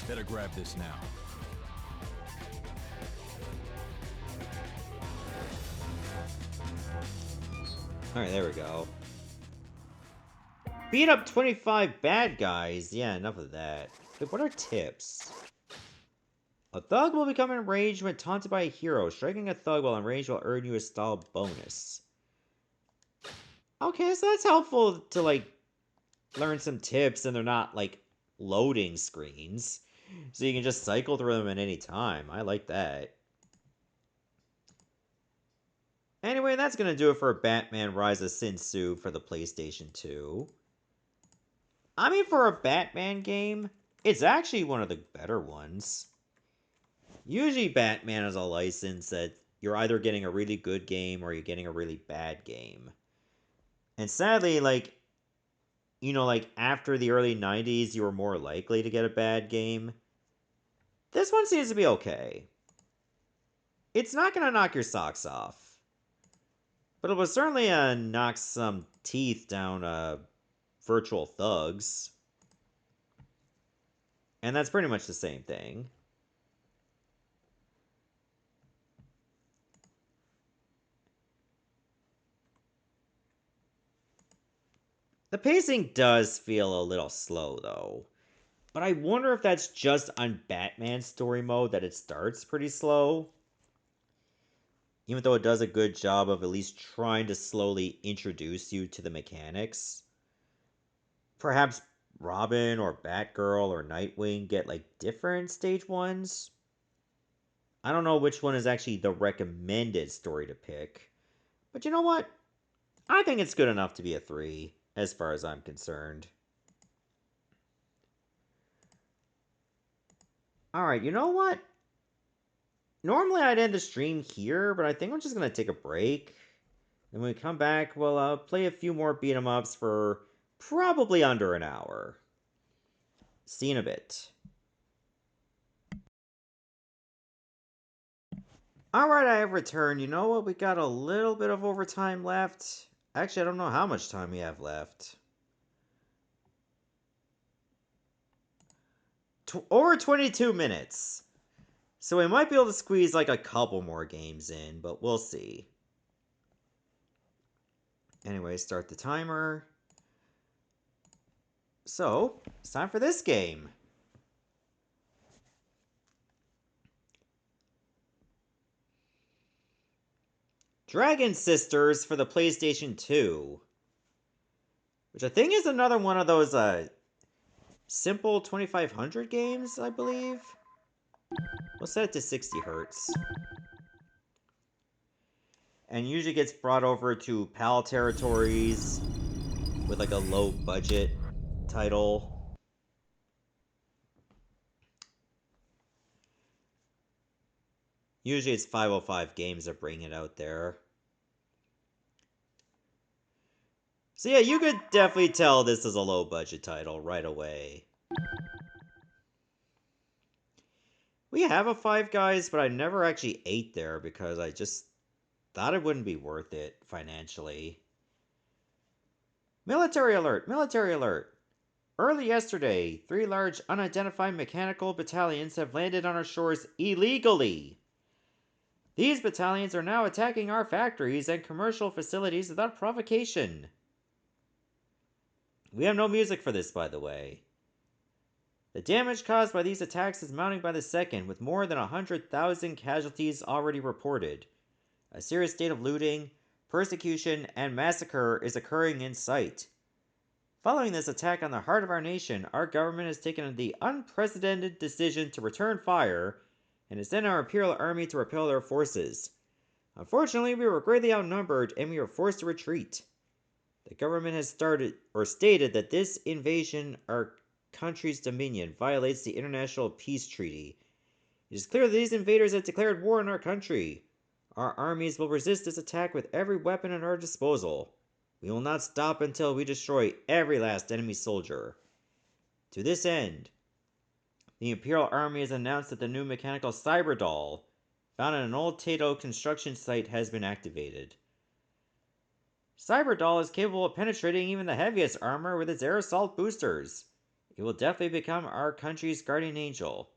S5: Better grab this now.
S1: Alright, there we go. Beat up 25 bad guys. Yeah, enough of that. Wait, what are tips? A thug will become enraged when taunted by a hero. Striking a thug while enraged will earn you a style bonus. Okay, so that's helpful to, like, learn some tips and they're not, like, loading screens. So you can just cycle through them at any time. I like that. Anyway, that's going to do it for Batman Rise of Sin Tzu for the PlayStation 2. I mean, for a Batman game, it's actually one of the better ones. Usually Batman is a license that you're either getting a really good game or you're getting a really bad game. And sadly, like, you know, like, after the early 90s, you were more likely to get a bad game. This one seems to be okay. It's not going to knock your socks off. But it will certainly knock some teeth down virtual thugs. And that's pretty much the same thing. The pacing does feel a little slow, though. But I wonder if that's just on Batman story mode that it starts pretty slow. Even though it does a good job of at least trying to slowly introduce you to the mechanics. Perhaps Robin or Batgirl or Nightwing get, like, different stage ones. I don't know which one is actually the recommended story to pick. But you know what? I think it's good enough to be a 3, as far as I'm concerned. Alright, you know what? Normally I'd end the stream here, but I think I'm just going to take a break. And when we come back, we'll play a few more beat-em-ups for probably under an hour. See you in a bit. Alright, I have returned. You know what? We got a little bit of overtime left. Actually, I don't know how much time we have left. Over 22 minutes. So we might be able to squeeze like a couple more games in, but we'll see. Anyway, start the timer. So, it's time for this game. Dragon Sisters for the PlayStation 2. Which I think is another one of those simple 2500 games, I believe. We'll set it to 60 hertz. And usually gets brought over to PAL territories with like a low budget title. Usually it's 505 games that bring it out there. So yeah, you could definitely tell this is a low-budget title right away. We have a Five Guys, but I never actually ate there because I just thought it wouldn't be worth it financially. Military alert! Military alert! Early yesterday, 3 large unidentified mechanical battalions have landed on our shores illegally. These battalions are now attacking our factories and commercial facilities without provocation. We have no music for this, by the way. The damage caused by these attacks is mounting by the second, with more than 100,000 casualties already reported. A serious state of looting, persecution, and massacre is occurring in sight. Following this attack on the heart of our nation, our government has taken the unprecedented decision to return fire and to send our Imperial Army to repel their forces. Unfortunately, we were greatly outnumbered and we were forced to retreat. The government has stated that this invasion of our country's dominion violates the International Peace Treaty. It is clear that these invaders have declared war on our country. Our armies will resist this attack with every weapon at our disposal. We will not stop until we destroy every last enemy soldier. To this end, the Imperial Army has announced that the new mechanical cyber doll found on an old Tato construction site has been activated. Cyberdoll is capable of penetrating even the heaviest armor with its air assault boosters. It will definitely become our country's guardian angel.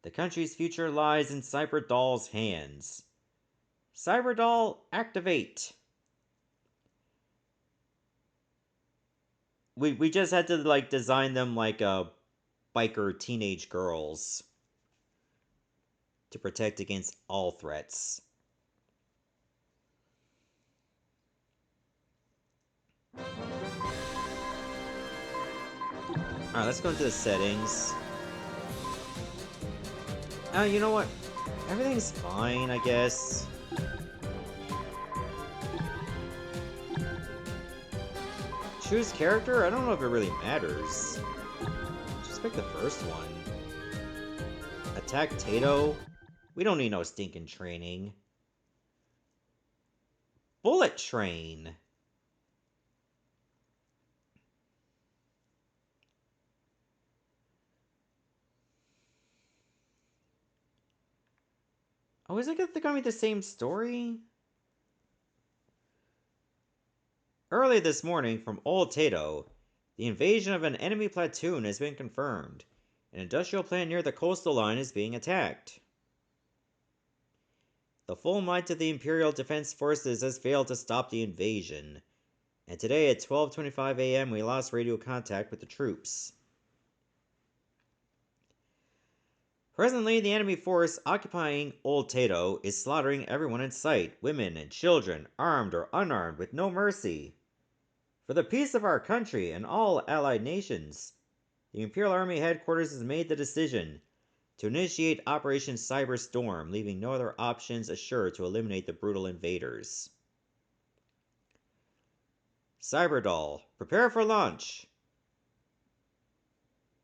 S1: The country's future lies in Cyberdoll's hands. Cyberdoll, activate! We just had to, like, design them like biker teenage girls to protect against all threats. Alright, let's go into the settings. You know what? Everything's fine, I guess. Choose character? I don't know if it really matters. Just pick the first one. Attack Tato? We don't need no stinking training. Bullet Train. Oh, is it gonna be the same story? Early this morning, from Old Tato, the invasion of an enemy platoon has been confirmed. An industrial plant near the coastal line is being attacked. The full might of the Imperial Defense Forces has failed to stop the invasion, and today at 12:25 a.m. we lost radio contact with the troops. Presently, the enemy force occupying Old Tato is slaughtering everyone in sight, women and children, armed or unarmed, with no mercy. For the peace of our country and all allied nations, the Imperial Army Headquarters has made the decision to initiate Operation Cyberstorm, leaving no other options assured to eliminate the brutal invaders. Cyberdoll, prepare for launch!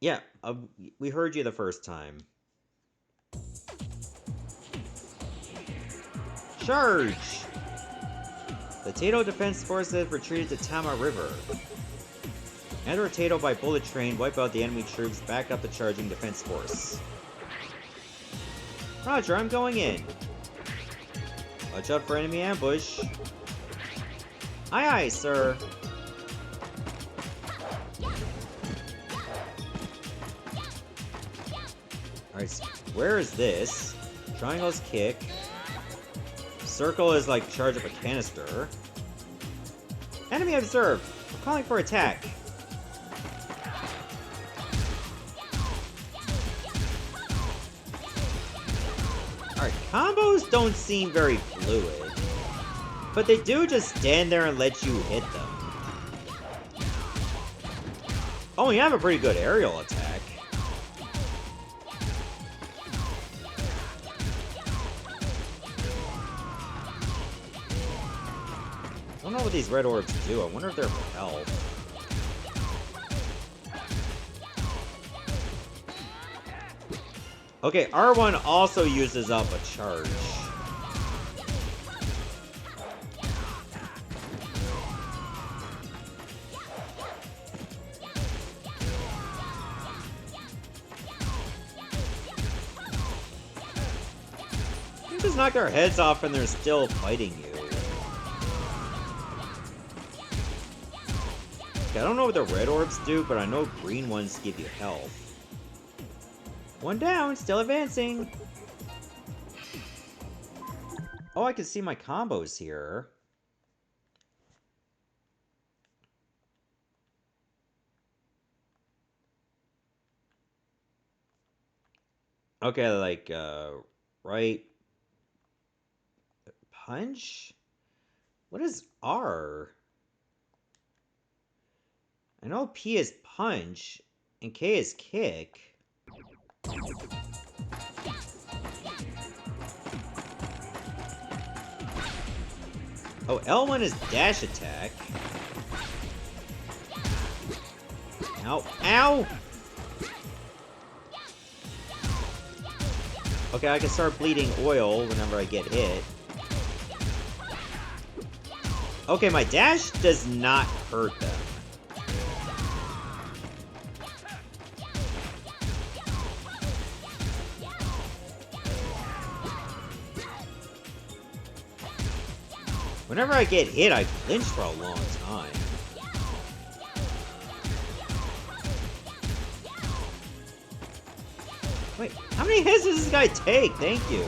S1: Yeah, we heard you the first time. Charge! The Tato Defense Forces have retreated to Tama River. Enter Tato by bullet train, wipe out the enemy troops, back up the charging defense force. Roger, I'm going in. Watch out for enemy ambush. Aye aye, sir. Alright, where is this? Triangle's kick. Circle is like charge up a canister. Enemy observed! We're calling for attack. Alright, combos don't seem very fluid. But they do just stand there and let you hit them. Oh, you have a pretty good aerial attack. I don't know what these red orbs do. I wonder if they're for health. Okay, R1 also uses up a charge. You just knock their heads off and they're still fighting you. Okay, I don't know what the red orbs do, but I know green ones give you health. One down, still advancing. Oh, I can see my combos here. Okay, like, right punch? What is R? I know P is punch, and K is kick. Oh, L1 is dash attack. Ow. Ow! Okay, I can start bleeding oil whenever I get hit. Okay, my dash does not hurt them. Whenever I get hit, I flinch for a long time. Wait, how many hits does this guy take? Thank you.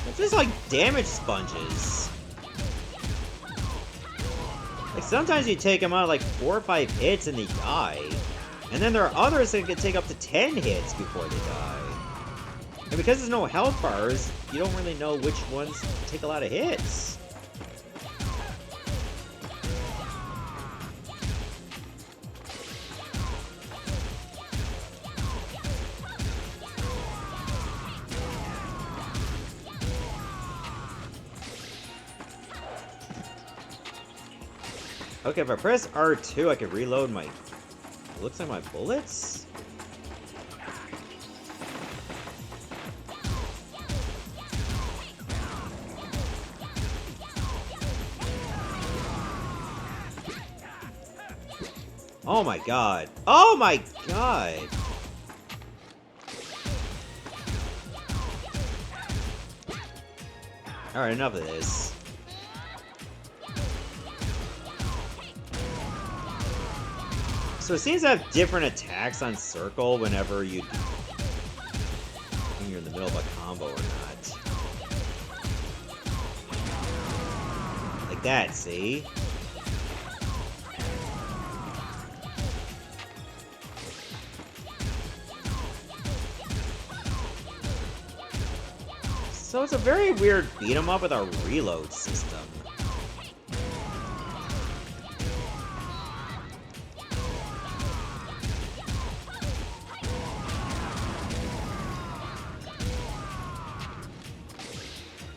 S1: It's just like damage sponges. Like sometimes you take them out like 4 or 5 hits and they die. And then there are others that can take up to 10 hits before they die. And because there's no health bars, you don't really know which ones take a lot of hits. Okay, if I press R2, I can reload my... It looks like my bullets? Oh my god. Oh my god! Alright, enough of this. So it seems to have different attacks on circle whenever when you're in the middle of a combo or not. Like that, see? So it's a very weird beat 'em up with a reload system.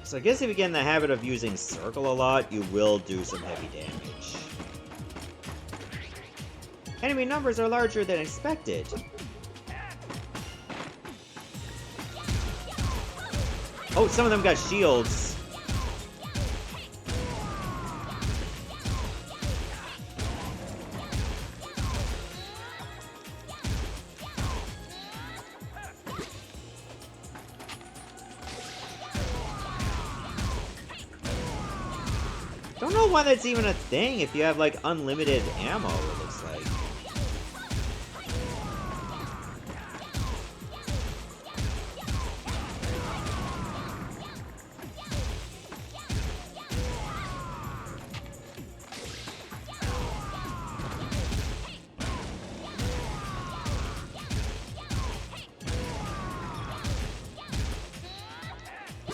S1: So I guess if you get in the habit of using circle a lot, you will do some heavy damage. Enemy numbers are larger than expected. Oh, some of them got shields. Don't know why that's even a thing if you have like unlimited ammo, it looks like.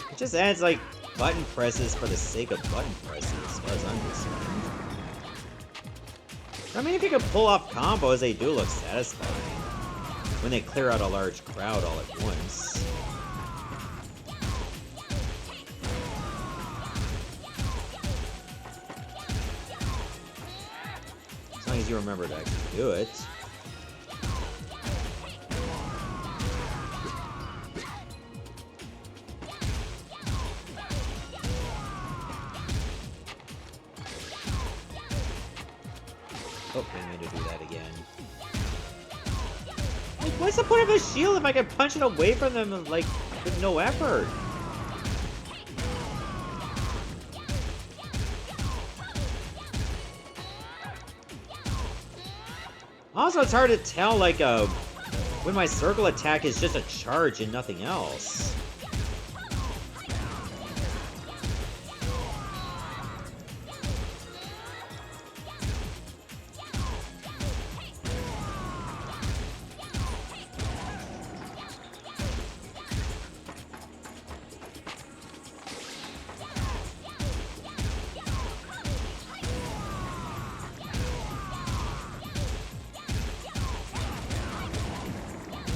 S1: It just adds like button presses for the sake of button presses, as far as I'm concerned. I mean, if you can pull off combos, they do look satisfying. When they clear out a large crowd all at once. long as you remember to actually do it. Oh, I need to do that again. Like, what's the point of a shield if I can punch it away from them, like, with no effort? Also, it's hard to tell, like, when my circle attack is just a charge and nothing else.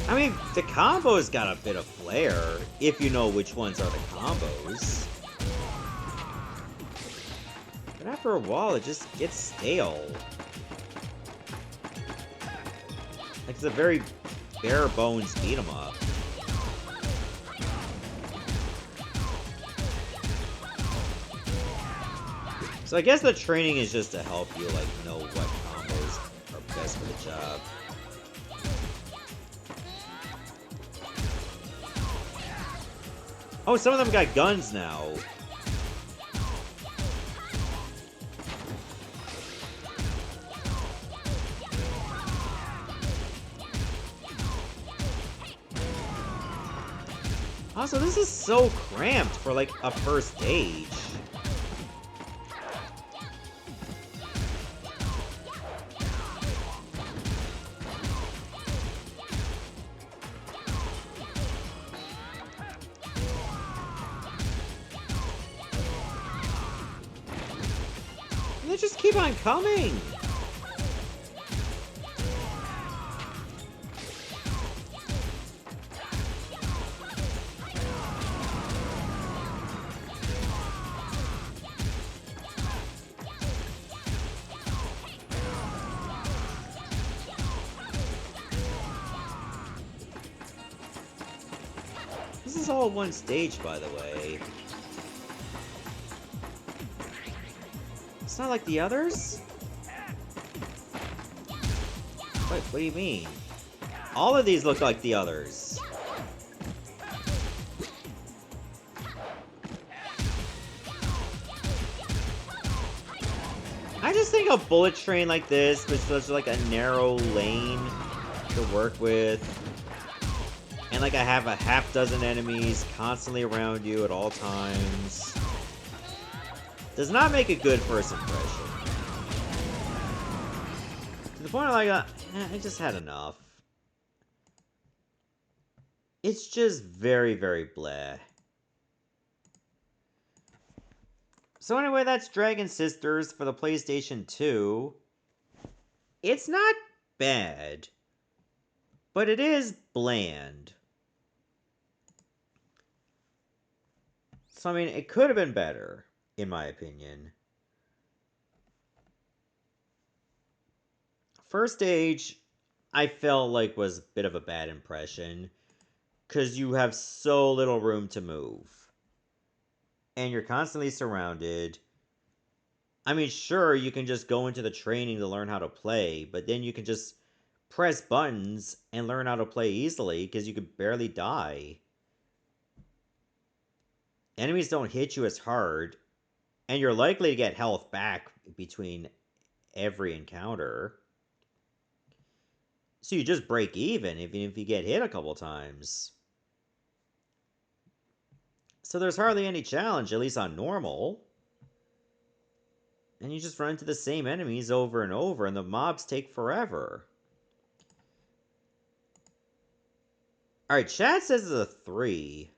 S1: I mean, the combos got a bit of flair, if you know which ones are the combos. But after a while, it just gets stale. Like, it's a very bare-bones beat-em-up. So I guess the training is just to help you, like, know what combos are best for the job. Oh, some of them got guns now. Also, this is so cramped for, like, a first stage. They just keep on coming! This is all one stage, by the way. It's not like the others? Wait, what do you mean? All of these look like the others. I just think a bullet train like this, with such like a narrow lane to work with, and like I have a half dozen enemies constantly around you at all times, does not make a good first impression. To the point where I just had enough. It's just very, very bleh. So anyway, that's Dragon Sisters for the PlayStation 2. It's not bad, but it is bland. So I mean, it could have been better, in my opinion. First stage, I felt like was a bit of a bad impression, because you have so little room to move. And you're constantly surrounded. I mean, sure, you can just go into the training to learn how to play, but then you can just press buttons and learn how to play easily, because you could barely die. Enemies don't hit you as hard, and you're likely to get health back between every encounter. So you just break even if you get hit a couple times. So there's hardly any challenge, at least on normal. And you just run into the same enemies over and over, and the mobs take forever. Alright, chat says it's a 3.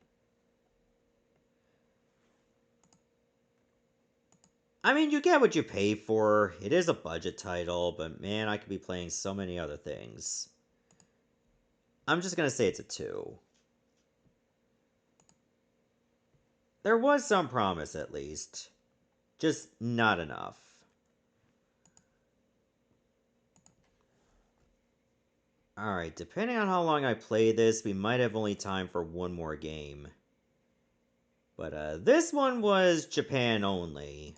S1: I mean, you get what you pay for. It is a budget title, but man, I could be playing so many other things. I'm just gonna say it's a 2. There was some promise, at least. Just not enough. Alright, depending on how long I play this, we might have only time for one more game. But this one was Japan only.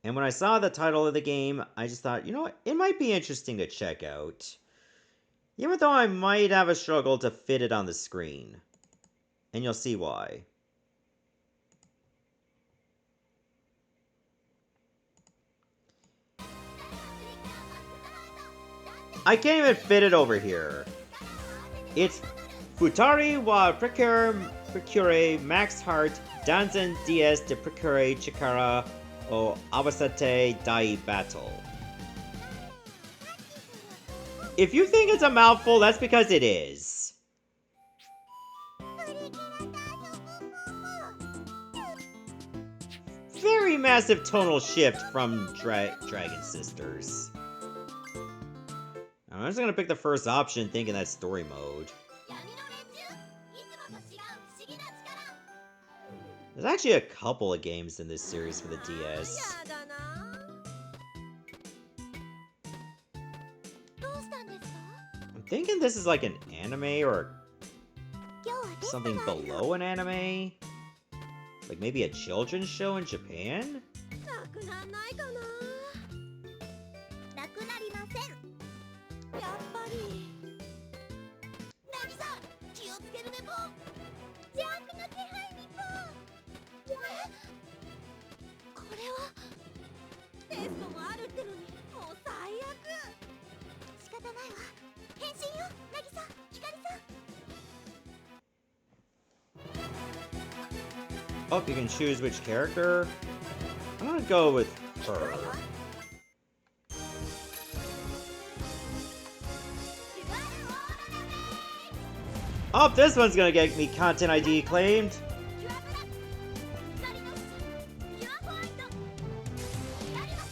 S1: And when I saw the title of the game, I just thought, you know what, it might be interesting to check out. Even though I might have a struggle to fit it on the screen. And you'll see why. I can't even fit it over here. It's Futari wa Precure Max Heart Danzen DS de Precure Chikara o Awasete Dai Battle. If you think it's a mouthful, that's because it is. Very massive tonal shift from Dragon Sisters. I'm just gonna pick the first option thinking that's story mode. There's actually a couple of games in this series for the DS. I'm thinking this is like an anime or something below an anime? Like maybe a children's show in Japan? Oh, you can choose which character? I'm gonna go with her. Oh, this one's gonna get me Content ID claimed.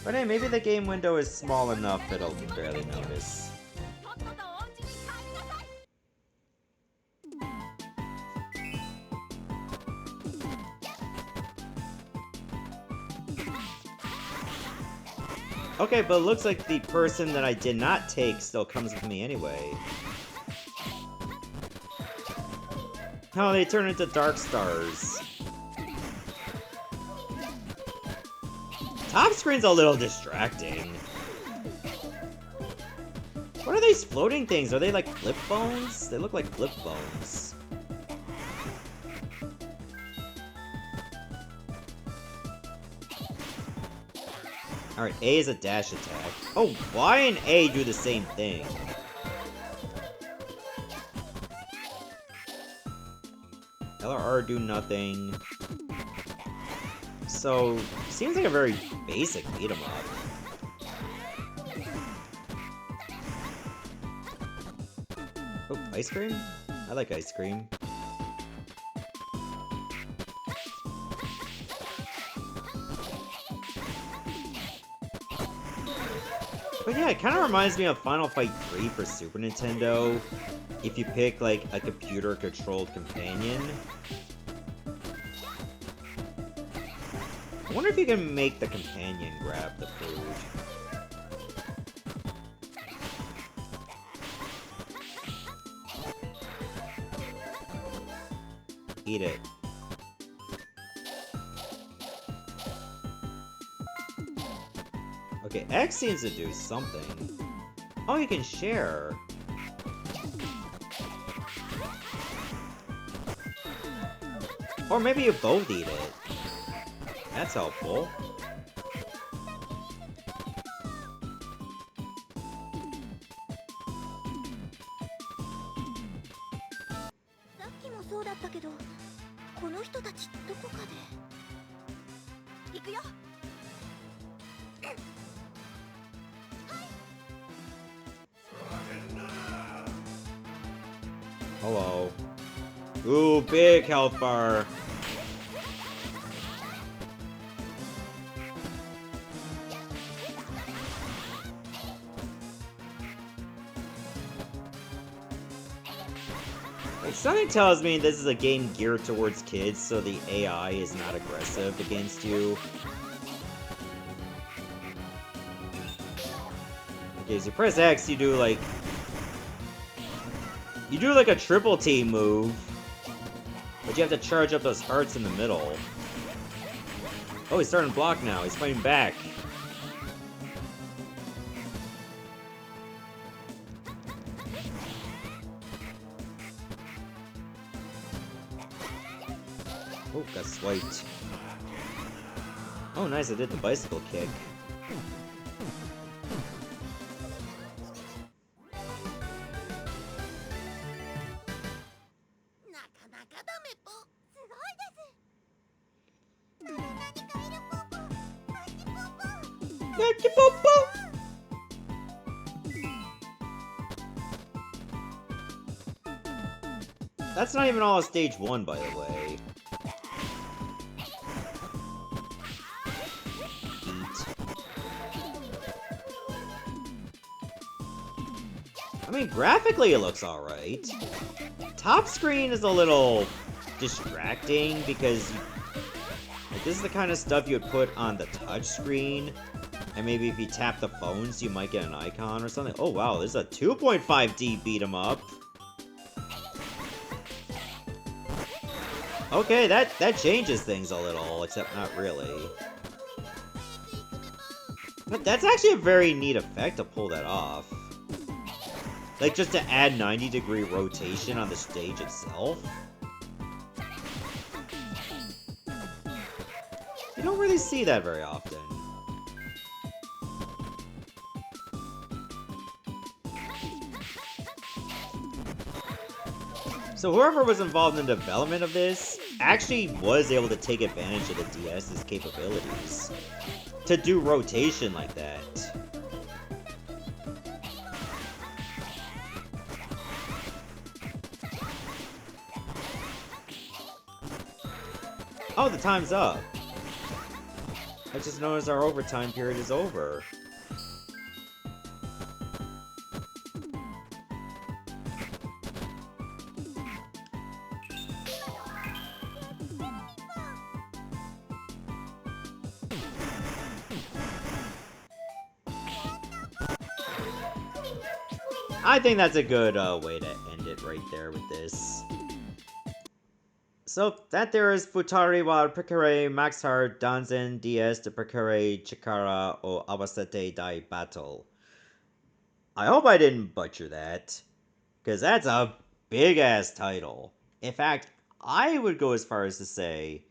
S1: But hey, maybe the game window is small enough that I'll barely notice. Okay, but it looks like the person that I did not take still comes with me anyway. Oh, they turn into Dark Stars. Top screen's a little distracting. What are these floating things? Are they like flip phones? They look like flip phones. Alright, A is a dash attack. Oh, Y and A do the same thing. L or R do nothing. So, seems like a very basic beat 'em up. Oh, ice cream? I like ice cream. But yeah, it kind of reminds me of Final Fight 3 for Super Nintendo. If you pick, like, a computer-controlled companion. I wonder if you can make the companion grab the food. Eat it. Okay, X seems to do something. Oh, you can share. Or maybe you both eat it. That's helpful. Hello. Ooh, big health bar. Like, something tells me this is a game geared towards kids, so the AI is not aggressive against you. Like, Is you press X, you do like a triple T move, but you have to charge up those hearts in the middle. Oh, he's starting to block now. He's fighting back. Oh, got swiped. Oh, nice, I did the bicycle kick. That's not even all of stage 1, by the way. I mean, graphically it looks alright. Top screen is a little distracting because like, this is the kind of stuff you would put on the touch screen. And maybe if you tap the phones, you might get an icon or something. Oh wow, this is a 2.5D beat 'em up. Okay, that changes things a little, except not really. But that's actually a very neat effect to pull that off. Like, just to add 90-degree rotation on the stage itself. You don't really see that very often. So whoever was involved in the development of this actually was able to take advantage of the DS's capabilities to do rotation like that. Oh, the time's up. I just noticed our overtime period is over. I think that's a good way to end it right there with this. So, that there is Futari wa Precure Maxar Danzen DS de Precure Chikara o Awasete Dai Battle. I hope I didn't butcher that, because that's a big-ass title. In fact, I would go as far as to say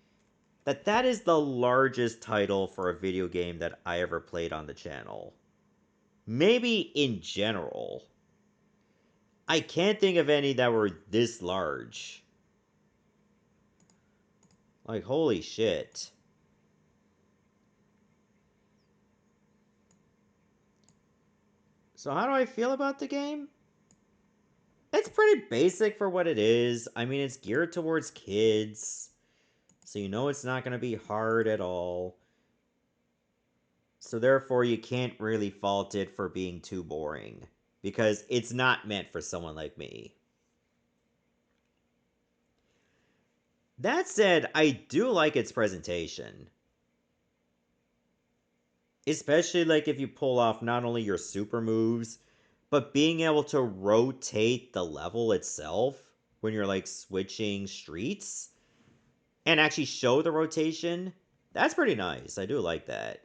S1: that that is the largest title for a video game that I ever played on the channel. Maybe in general. I can't think of any that were this large. Like, holy shit. So how do I feel about the game? It's pretty basic for what it is. I mean, it's geared towards kids. So you know it's not going to be hard at all. So therefore, you can't really fault it for being too boring. Because it's not meant for someone like me. That said, I do like its presentation. Especially like if you pull off not only your super moves, but being able to rotate the level itself when you're like switching streets and actually show the rotation. That's pretty nice. I do like that.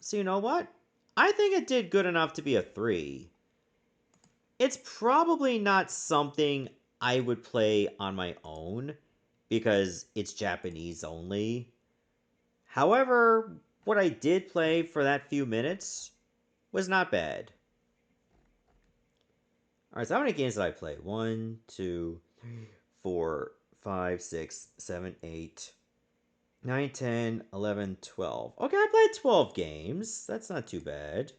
S1: So you know what? I think it did good enough to be a 3. It's probably not something I would play on my own because it's Japanese only. However, what I did play for that few minutes was not bad. Alright, so how many games did I play? 1, 2, 3, 4, 5, 6, 7, 8, 9, 10, 11, 12. Okay, I played 12 games. That's not too bad.